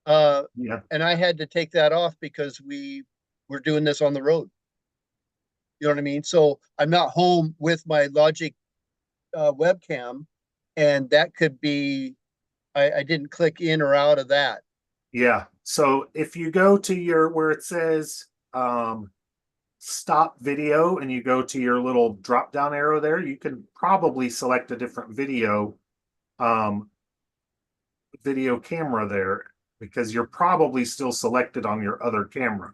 yeah. And I had to take that off because we were doing this on the road. You know what I mean? So I'm not home with my Logic webcam, and that could be I didn't click in or out of that. Yeah. So if you go to where it says stop video and you go to your little drop down arrow there, you can probably select a different video camera there because you're probably still selected on your other camera.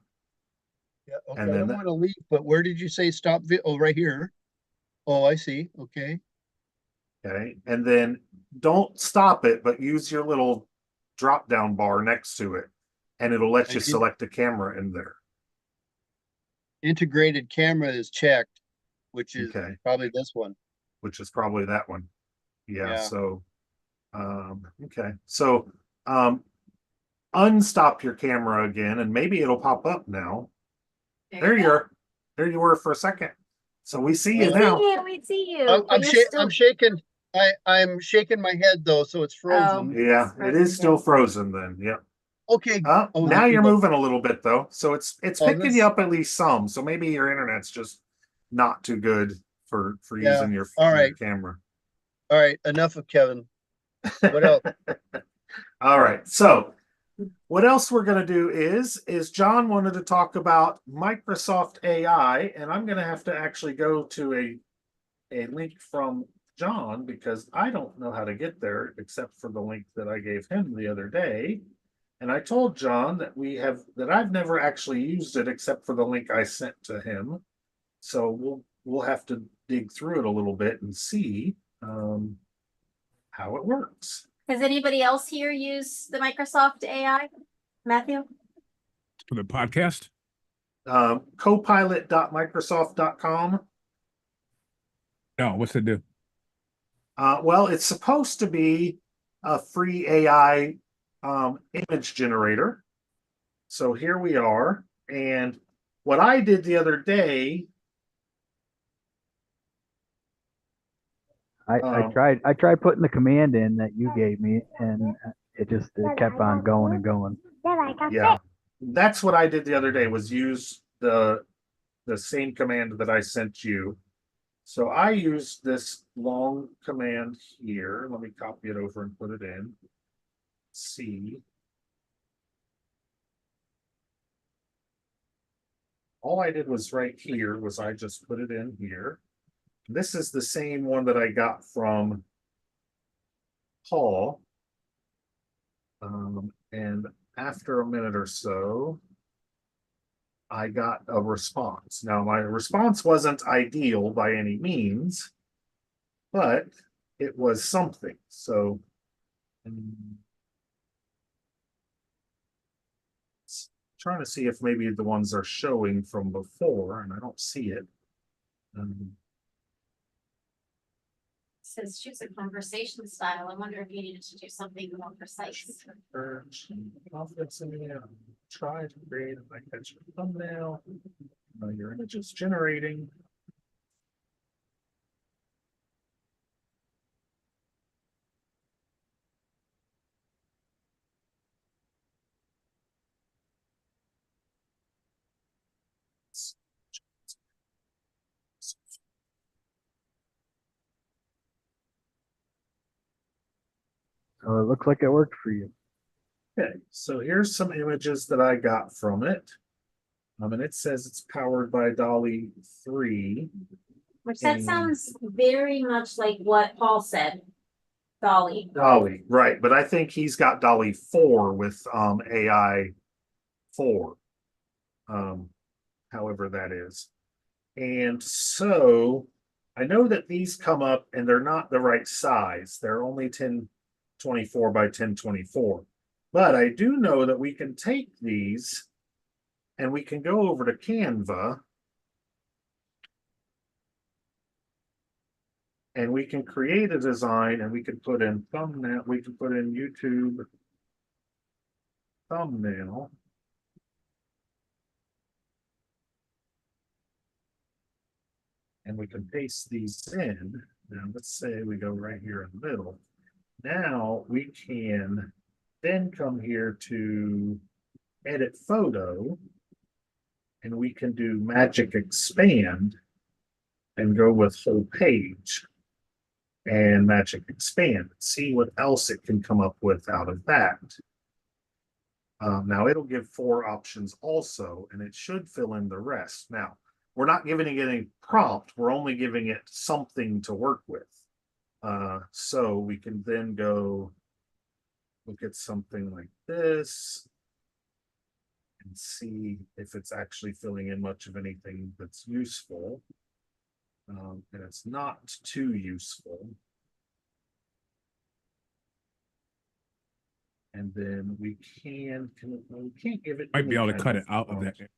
Yeah, okay. And I then don't want to leave, but where did you say stop? Oh, right here. Oh, I see. Okay. Okay, and then don't stop it, but use your little drop down bar next to it, and it'll let I you did. select a camera in there. Integrated camera is checked, which is Okay, probably this one. which is probably that one. Yeah, Yeah. so okay. So unstop your camera again, and maybe it'll pop up now. There you are. There you were for a second. So we see you We now. We see you. I'm, but I'm, you're sha- still. I'm shaking. I'm shaking my head though, so it's frozen. Yeah, it is still frozen then. Yep. Okay. Oh, Now there we you're go. moving a little bit though. So it's Oh, picking you this. up at least some. So maybe your internet's just not too good for Yeah. using your All right. camera. All right. Enough of Kevin. What else? All right. So what else we're going to do is John wanted to talk about Microsoft AI, and I'm going to have to actually go to a link from John because I don't know how to get there except for the link that I gave him the other day. And I told John that I've never actually used it except for the link I sent to him. So we'll have to dig through it a little bit and see how it works. Has anybody else here used the Microsoft AI? Matthew? For the podcast? Copilot.microsoft.com. No, what's it do? Well, it's supposed to be a free AI image generator. So here we are. And what I did the other day. I tried putting the command in that you gave me, and it kept on going and going. Yeah, that's what I did the other day was use the same command that I sent you. So I used this long command here. Let me copy it over and put it in. C. All I did was right here was I just put it in here. This is the same one that I got from Paul. And after a minute or so, I got a response. Now, my response wasn't ideal by any means, but it was something. So, trying to see if maybe the ones are showing from before, and I don't see it. Says choose a conversation style. I wonder if you needed to do something more precise. Confidence in me. Try to create a catch thumbnail. Your image is generating. So it looks like it worked for you. Okay, so here's some images that I got from it. And it says it's powered by Dolly 3. Which that sounds very much like what Paul said. Dolly. Dolly, right. But I think he's got Dolly 4 with AI 4. However that is. And so I know that these come up and they're not the right size. They're only 1024 by 1024. But I do know that we can take these and we can go over to Canva and we can create a design and we can put in thumbnail, we can put in YouTube thumbnail. And we can paste these in. Now let's say we go right here in the middle. Now we can then come here to edit photo and we can do magic expand and go with whole page and magic expand. See what else it can come up with out of that. Now it'll give 4 options also, and it should fill in the rest. Now, we're not giving it any prompt, we're only giving it something to work with. So we can then go look at something like this and see if it's actually filling in much of anything that's useful. And it's not too useful. And then we can't give it. Might be any able to kind cut it out of that. font.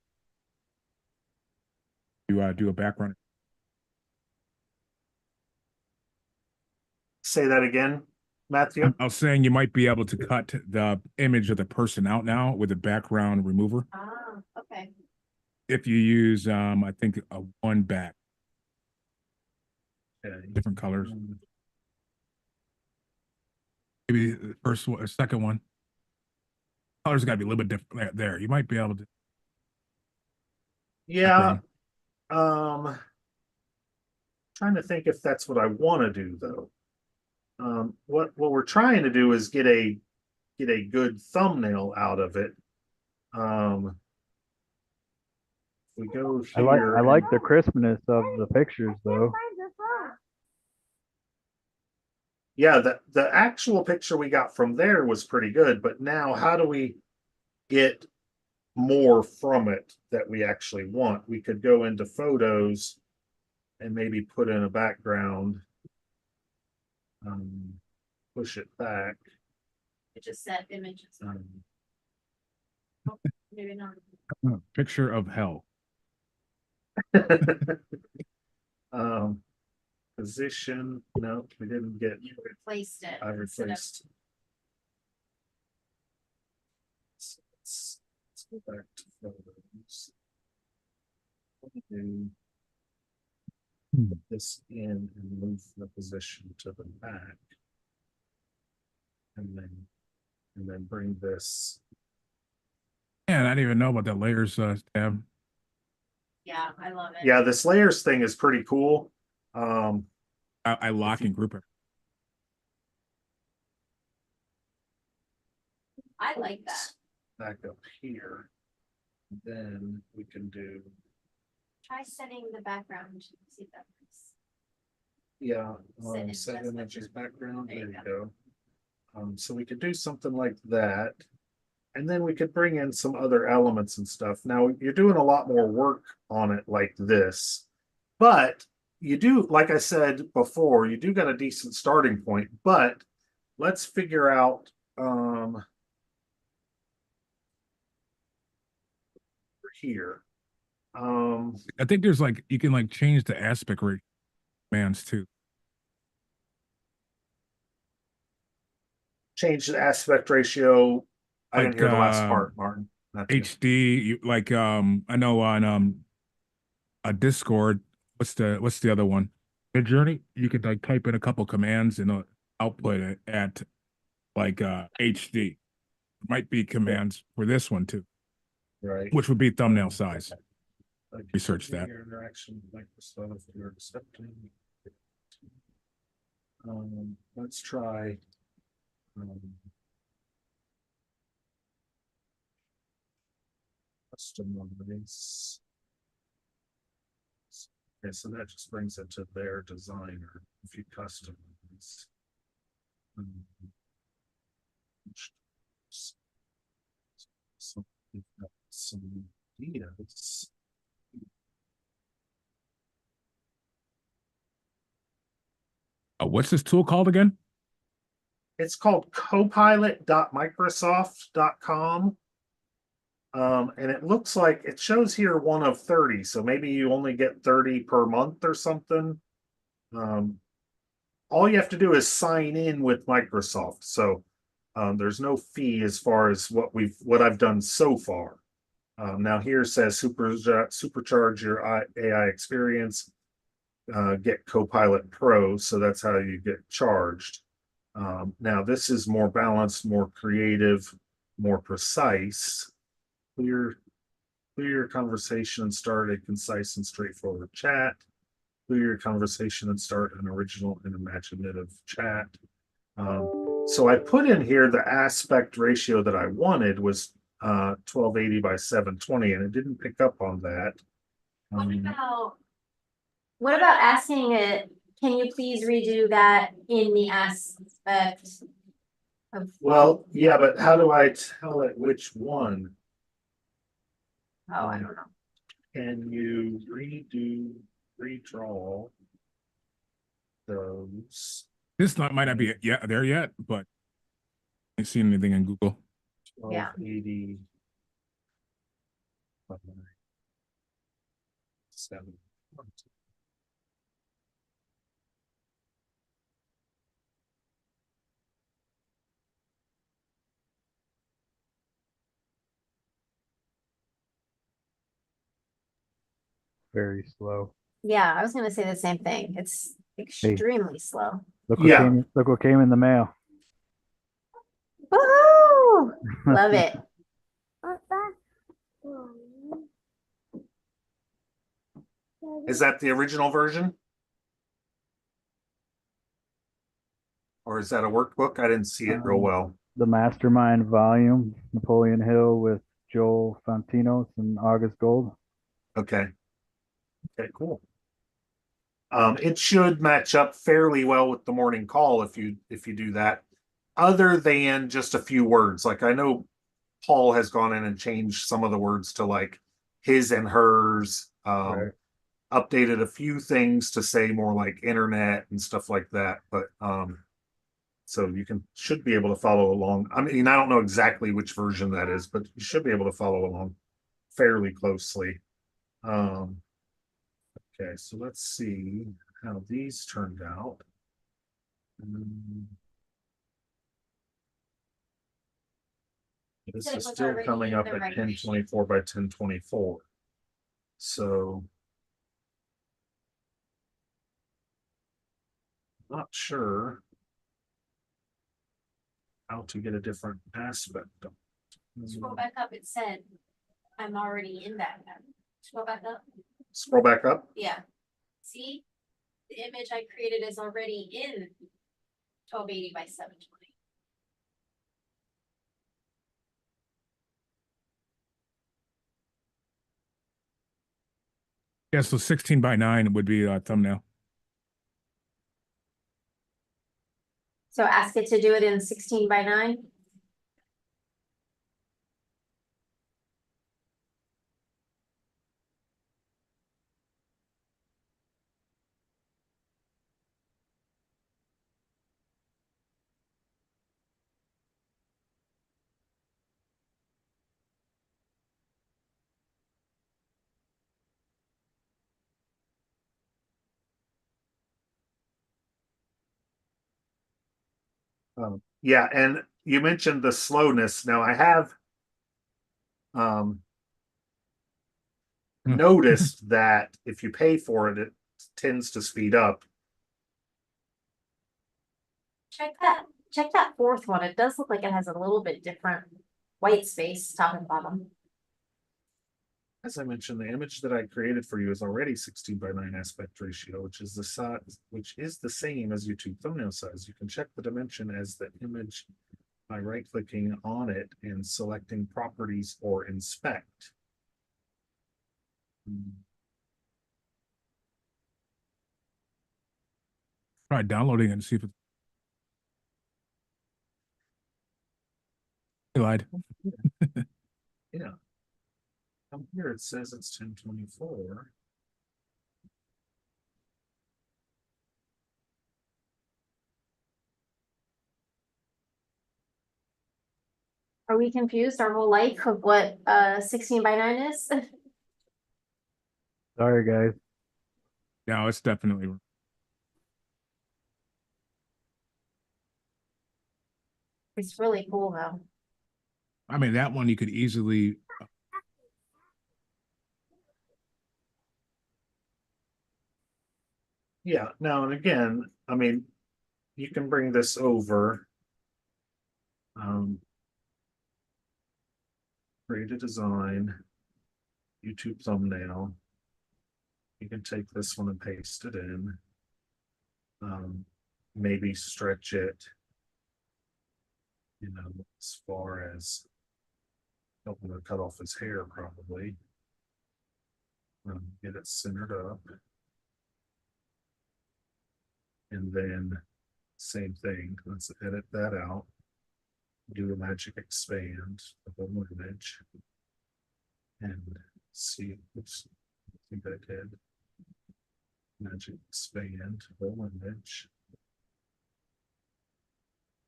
You do a background. Say that again, Matthew. I was saying you might be able to cut the image of the person out now with a background remover Ah, okay. if you use I think a one back, Okay. different colors. Um, Maybe the first one, second one. Colors got to be a little bit different there. You might be able to. Yeah. Background. Trying to think if that's what I want to do though. What we're trying to do is get a good thumbnail out of it. We go I like here. I like the crispness of the pictures though. Yeah, the actual picture we got from there was pretty good, but now how do we get more from it that we actually want? We could go into photos and maybe put in a background. Push it back. It just set images. Maybe not. Picture of hell. Position. No, we didn't get. You replaced it. I instead of- replaced. Let's go back to photos. Do put this in and move the position to the back. And then bring this. Man, I didn't even know about that layers tab. Yeah, I love it. Yeah, this layers thing is pretty cool. I lock and group it. I like that. Back up here. Then we can do, Try setting the background. See if that works. yeah, Set it set just images like- background, there there you you go. So we could do something like that. And then we could bring in some other elements and stuff. Now you're doing a lot more work on it like this, but you do, like I said before, you do got a decent starting point, but let's figure out, here. I think there's like you can like change the aspect rate commands too. Change the aspect ratio. I didn't Like, hear the last part, Martin. Not you. HD, you, like I know on a Discord, what's the other one? The Journey, you could like type in a couple commands and output it at like HD. Might be commands for this one too, Right. which would be thumbnail size. Like, Research that. your interaction with Microsoft, you're accepting. Let's try. Customize. Okay, so that just brings it to their designer. If you customize. So we've got some ideas. What's this tool called again? It's called copilot.microsoft.com. And it looks like it shows here one of 30. So maybe you only get 30 per month or something. All you have to do is sign in with Microsoft. So there's no fee as far as what I've done so far. Now here says supercharge your AI experience, get Copilot Pro. So that's how you get charged. Now this is more balanced, more creative, more precise. Clear conversation and start a concise and straightforward chat. Clear your conversation and start an original and imaginative chat. So I put in here the aspect ratio that I wanted was 1280 by 720, and it didn't pick up on that. What about asking it, can you please redo that in the aspect of? Well, yeah, but how do I tell it which one? Oh, I don't know. Can you redraw those. This might not be yet there yet, but I ain't seen anything in Google. Yeah. 1280. 7. Very slow. Yeah, I was gonna say the same thing. It's extremely slow. Look Yeah. look what came in the mail. Woohoo! Love it. Is that the original version? Or is that a workbook? I didn't see it real well. The Mastermind volume, Napoleon Hill with Joel Fontinos and August Gold. Okay. Okay, cool. It should match up fairly well with the morning call if you do that, other than just a few words. Like I know Paul has gone in and changed some of the words to like his and hers, Right. updated a few things to say more like internet and stuff like that. But so you should be able to follow along. I mean, I don't know exactly which version that is, but you should be able to follow along fairly closely. Okay, so let's see how these turned out. This So it is was still already coming in up the at regular 1024 by 1024. So not sure how to get a different aspect of it. Scroll back up, it said, I'm already in that. Scroll back up. Scroll back up. Yeah. See? The image I created is already in 1280 by 720. Yeah, so 16 by 9 would be a thumbnail. So ask it to do it in 16 by 9. Yeah, and you mentioned the slowness. Now I have noticed that if you pay for it, it tends to speed up. Check that fourth one. It does look like it has a little bit different white space, top and bottom. As I mentioned, the image that I created for you is already 16 by 9 aspect ratio, which is the same as YouTube thumbnail size. You can check the dimension as the image by right-clicking on it and selecting properties or inspect. Try downloading it and see if it lied. Yeah. Up here it says it's 1024. Are we confused our whole life of what 16 by 9 is? Sorry, guys. No, it's definitely. It's really cool though. I mean, that one you could easily. Yeah, now and again, I mean, you can bring this over. Create a design, YouTube thumbnail. You can take this one and paste it in. Maybe stretch it, as far as helping to cut off his hair, probably. Get it centered up. And then same thing, let's edit that out. Do a magic expand the whole image. And see, oops, I think I did. Magic expand, roll image.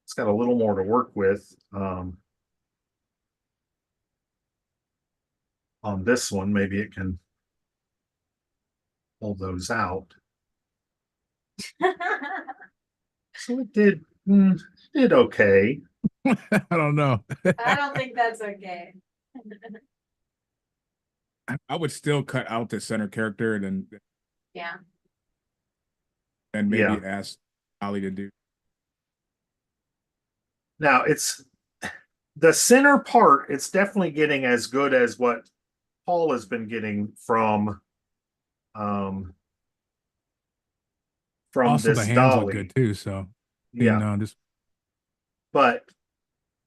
It's got a little more to work with. On this one, maybe it can pull those out. So it did okay. I don't know. I don't think that's okay. I would still cut out the center character and Yeah. maybe Yeah. ask Ali to do. Now it's the center part, it's definitely getting as good as what Paul has been getting from Also, the this hands look dolly. good too. So Yeah, just but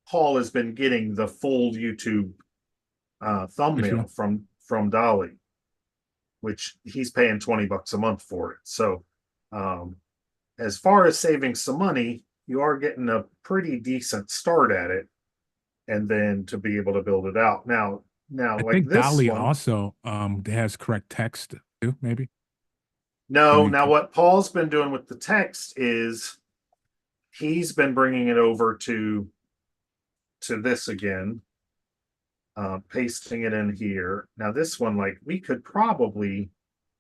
Paul has been getting the full YouTube thumbnail from Dolly, which he's paying $20 a month for it. So as far as saving some money, you are getting a pretty decent start at it, and then to be able to build it out. Now I like think this Dolly one, also has correct text too. Maybe. no, you now can- what Paul's been doing with the text is he's been bringing it over to this again, pasting it in here. Now this one, like, we could probably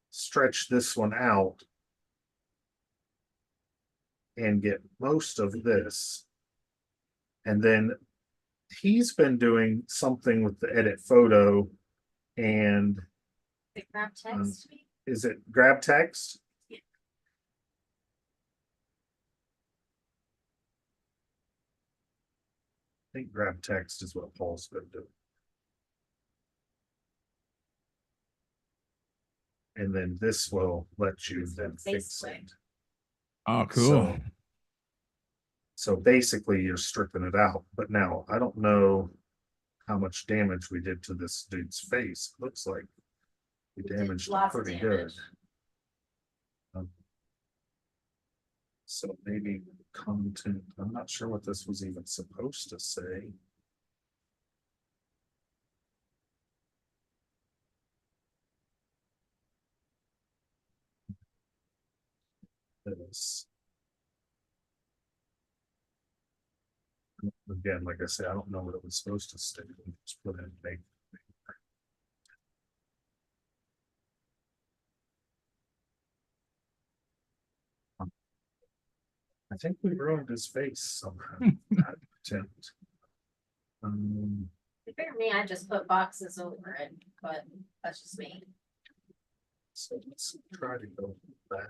stretch this one out and get most of this. And then he's been doing something with the edit photo, and Grab text. is it grab text? I think grab text is what Paul's been doing. And then this will let you then fix it. Oh, cool. So basically you're stripping it out. But now I don't know how much damage we did to this dude's face. It looks like we damaged it pretty good. So maybe content, I'm not sure what this was even supposed to say. This. Again, like I said, I don't know what it was supposed to say. Just put in make. I think we ruined his face somehow. That attempt. For me, I just put boxes over it, but that's just me. So let's try to go back.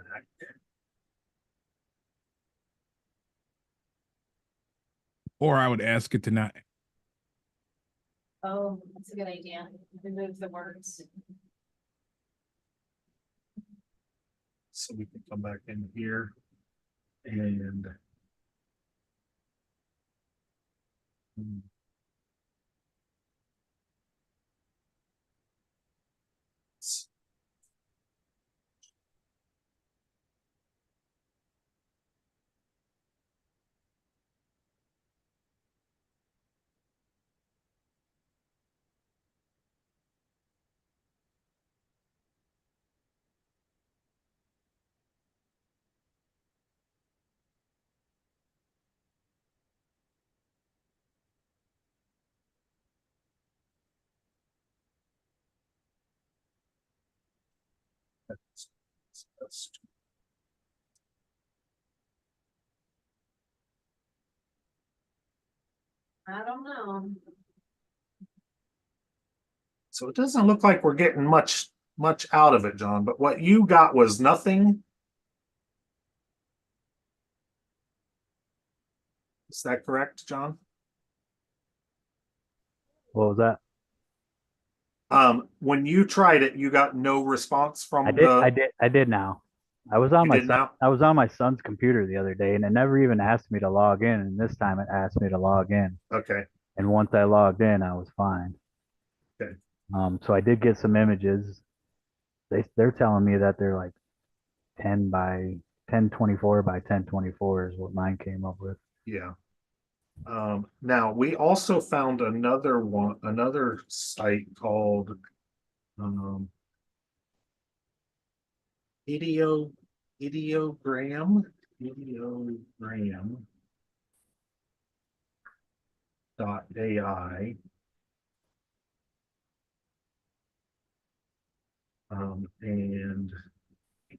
Or I would ask it to not. Oh, that's a good idea. Remove the words. So we can come back in here and that's I don't know. so it doesn't look like we're getting much out of it, John, but what you got was nothing. Is that correct, John? What was that? When you tried it, you got no response from I did now. I was on You my did now? I was on my son's computer the other day, and it never even asked me to log in. And this time it asked me to log in. Okay. And once I logged in, I was fine. Okay. So I did get some images. They're telling me that they're like 1024 by 1024 is what mine came up with. Yeah. Now we also found another site called ideo, ideogram dot AI. And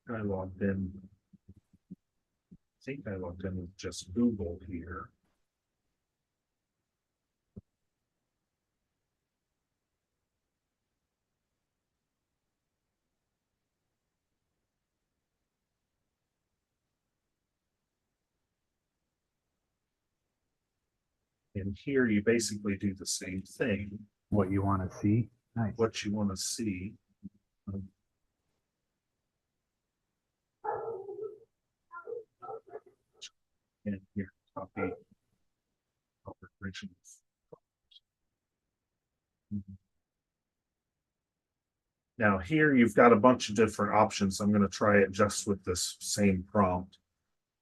I logged in. I think I logged in with just Google here. And here you basically do the same thing, What you want to see? Nice. what you want to see. And here, copy originals. Now here you've got a bunch of different options. I'm going to try it just with this same prompt.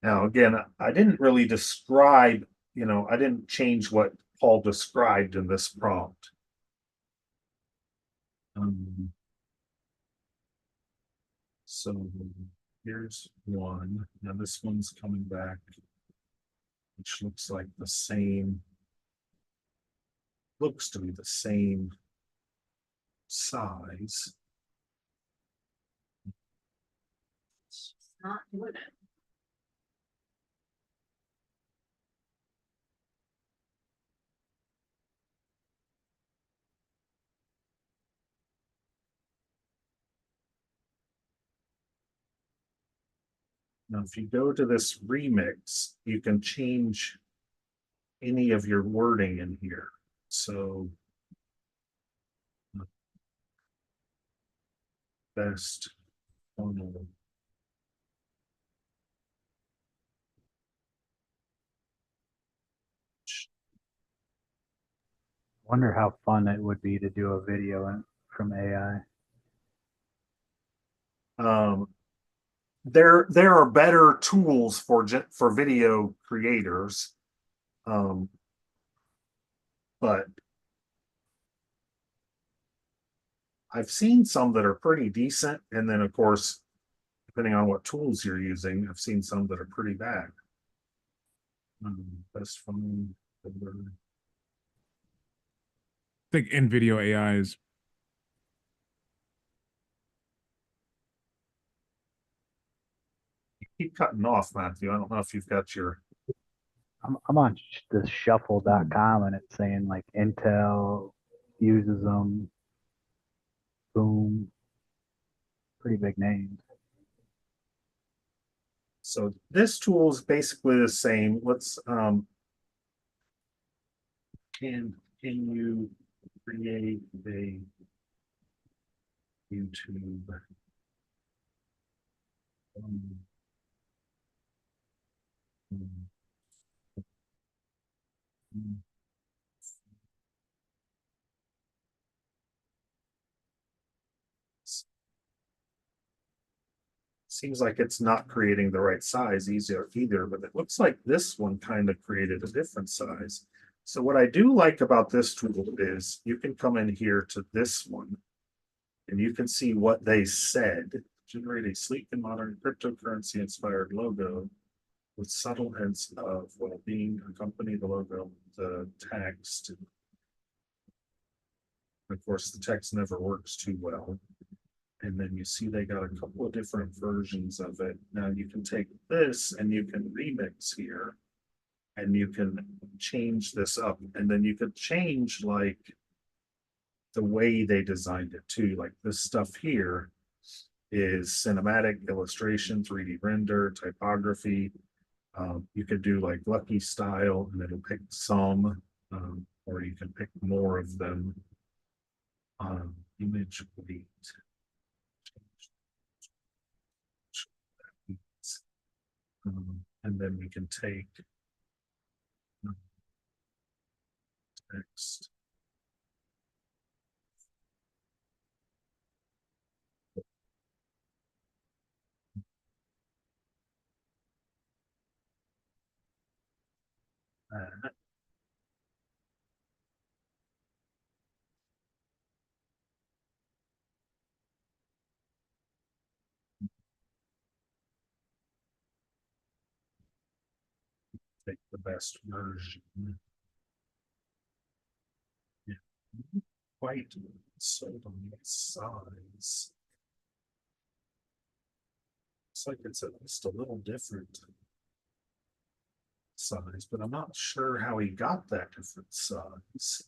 Now, again, I didn't really describe, I didn't change what Paul described in this prompt. So here's one. Now this one's coming back, which looks like the same, looks to be the same size. Not doing it. Now, if you go to this remix, you can change any of your wording in here. So best funnel. Wonder how fun it would be to do a video from AI. There are better tools for video creators, but I've seen some that are pretty decent, and then of course, depending on what tools you're using, I've seen some that are pretty bad. Best phone. I think in video AI is You keep cutting off, Matthew. I don't know if you've got your. I'm on this shuffle.com and it's saying like Intel uses them. Boom. Pretty big names. So this tool is basically the same. Let's can you create a YouTube um, seems like it's not creating the right size either, but it looks like this one kind of created a different size. So what I do like about this tool is you can come in here to this one and you can see what they said. Generate a sleek and modern cryptocurrency inspired logo with subtle hints of well-being. Accompany the logo with the text. Of course, the text never works too well. And then you see they got a couple of different versions of it. Now you can take this and you can remix here and you can change this up, and then you could change like the way they designed it too. Like this stuff here is cinematic, illustration, 3D render, typography. You could do like lucky style and it'll pick some, or you can pick more of them. Image weight. And then we can take text. Take the best version. Yeah. Quite so on the size. It's like it's at least a little different size, but I'm not sure how he got that different size.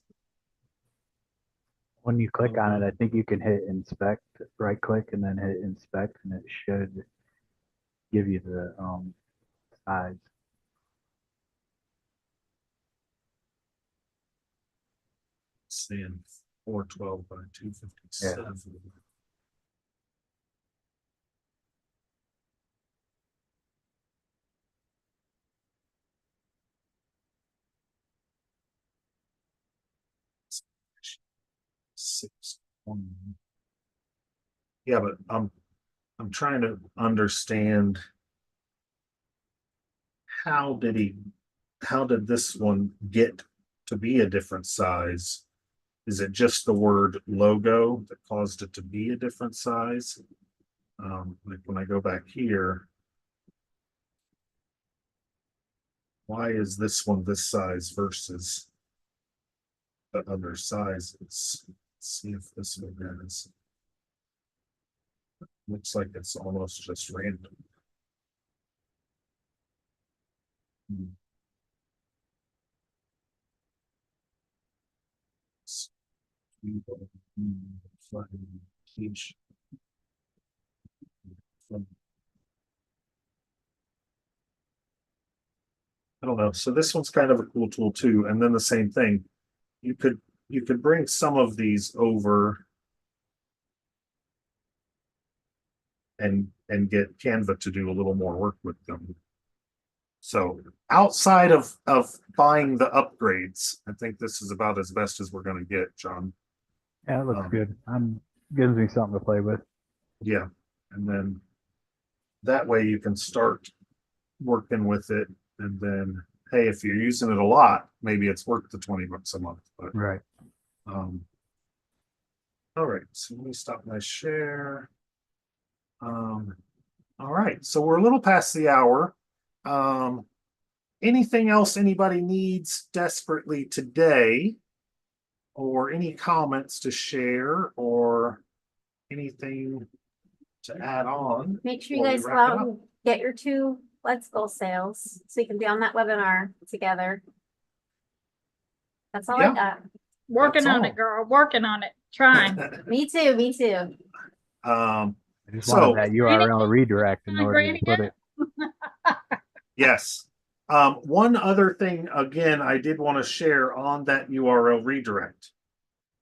When you click on it, I think you can hit inspect, right click, and then hit inspect, and it should give you the size. Saying 412 by 257. Six. Yeah, but I'm trying to understand how did this one get to be a different size? Is it just the word logo that caused it to be a different size? Like when I go back here, why is this one this size versus the other sizes? Let's see if this one has. Looks like it's almost just random. I don't know. So this one's kind of a cool tool too. And then the same thing. You could bring some of these over and get Canva to do a little more work with them. So outside of buying the upgrades, I think this is about as best as we're going to get, John. Yeah, it looks good. Gives me something to play with. Yeah, and then that way you can start working with it, and then hey, if you're using it a lot, maybe it's worth the $20 a month. But Right. All right, so let me stop my share. All right, so we're a little past the hour. Anything else anybody needs desperately today, or any comments to share, or anything to add on? Make sure you before we guys go wrap it out up? and get your 2 Let's Go sales so you can be on that webinar together. That's all Yeah. I got. Working That's on all. it, girl, working on it, trying. Me too, me too. I just So wanted that URL redirect in order to put it. yes. One other thing, again, I did want to share on that URL redirect.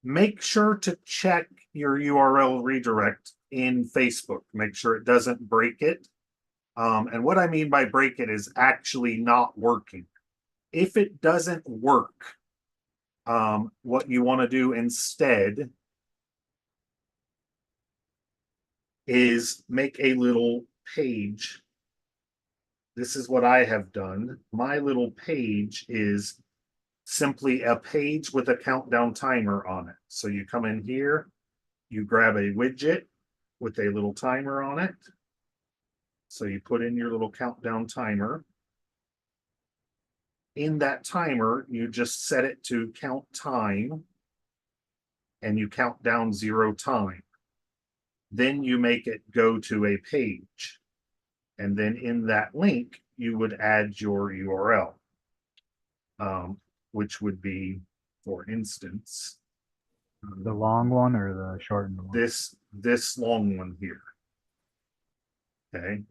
Make sure to check your URL redirect in Facebook. Make sure it doesn't break it. And what I mean by break it is actually not working. If it doesn't work, what you want to do instead is make a little page. This is what I have done. My little page is simply a page with a countdown timer on it. So you come in here, you grab a widget with a little timer on it. So you put in your little countdown timer. In that timer, you just set it to count time and you count down 0 time. Then you make it go to a page. And then in that link, you would add your URL, which would be, for instance, The long one or the shortened one? this long one here. Okay,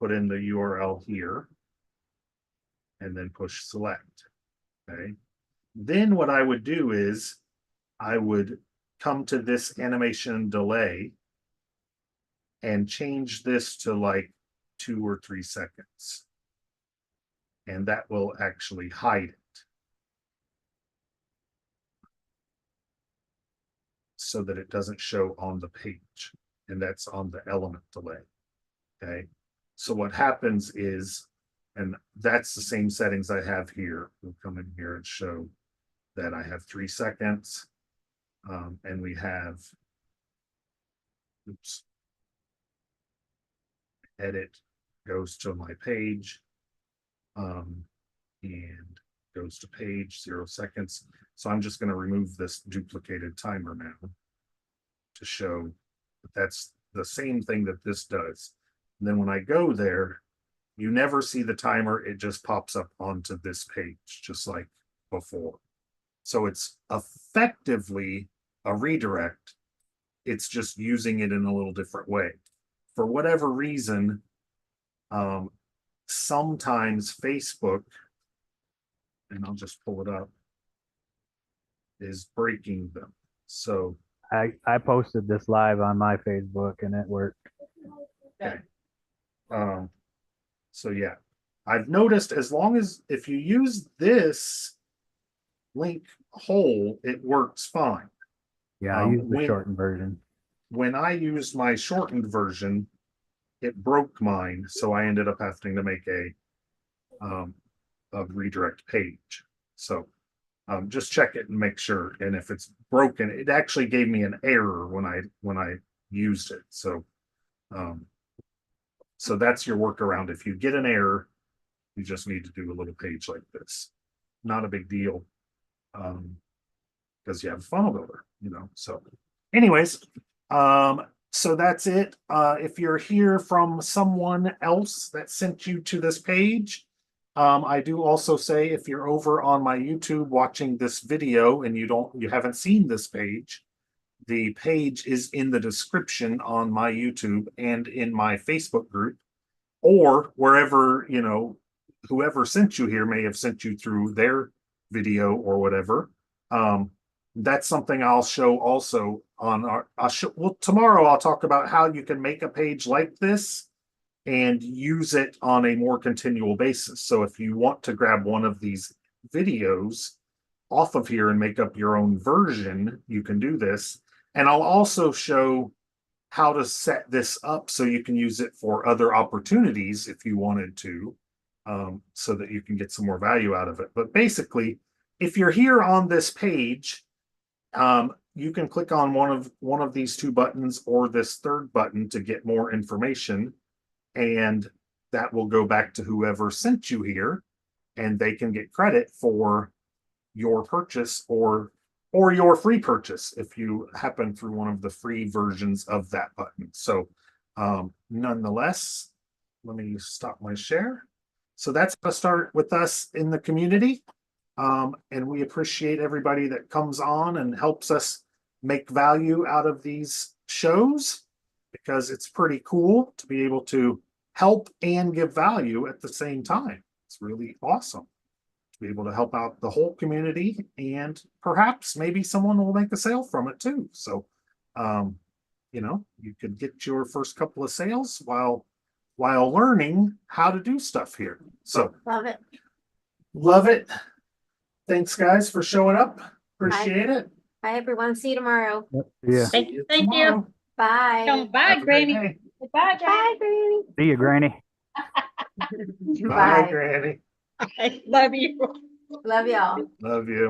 put in the URL here and then push select. Okay, then what I would do is I would come to this animation delay and change this to like 2 or 3 seconds. And that will actually hide it so that it doesn't show on the page. And that's on the element delay. Okay. So what happens is, and that's the same settings I have here. We'll come in here and show that I have 3 seconds. And we have, oops, edit goes to my page. and goes to page 0 seconds. So I'm just going to remove this duplicated timer now to show that that's the same thing that this does. And then when I go there, you never see the timer. It just pops up onto this page, just like before. So it's effectively a redirect. It's just using it in a little different way. For whatever reason, sometimes Facebook, and I'll just pull it up, is breaking them. So I posted this live on my Facebook and it worked. okay. So yeah, I've noticed as long as if you use this link whole, it works fine. Yeah, I used the when- shortened version. When I used my shortened version, it broke mine, so I ended up having to make a redirect page. So just check it and make sure. And if it's broken, it actually gave me an error when I used it. So so that's your workaround. If you get an error, you just need to do a little page like this. Not a big deal. Because you have a funnel builder, you know. So anyways, so that's it. If you're here from someone else that sent you to this page, I do also say if you're over on my YouTube watching this video and you haven't seen this page, the page is in the description on my YouTube and in my Facebook group, or wherever, you know, whoever sent you here may have sent you through their video or whatever. That's something I'll show also on our, well, tomorrow I'll talk about how you can make a page like this and use it on a more continual basis. So if you want to grab one of these videos off of here and make up your own version, you can do this. And I'll also show how to set this up so you can use it for other opportunities if you wanted to, so that you can get some more value out of it. But basically, if you're here on this page, you can click on one of these two buttons or this third button to get more information, and that will go back to whoever sent you here, and they can get credit for your purchase or your free purchase if you happen through one of the free versions of that button. So nonetheless, let me stop my share. So that's going to start with us in the community. And we appreciate everybody that comes on and helps us make value out of these shows, because it's pretty cool to be able to help and give value at the same time. It's really awesome to be able to help out the whole community, and perhaps maybe someone will make a sale from it too. So, you know, you could get your first couple of sales while learning how to do stuff here. So Love it. love it. Thanks, guys, for showing up. Appreciate it. Bye, everyone. See you tomorrow. Yep. Yeah. Thank you. Thank you. tomorrow. Bye. Come, bye, Have a great Granny. day. Bye, Bye, Granny. See you, Granny. Bye, Granny. I love you. Love y'all. Love you.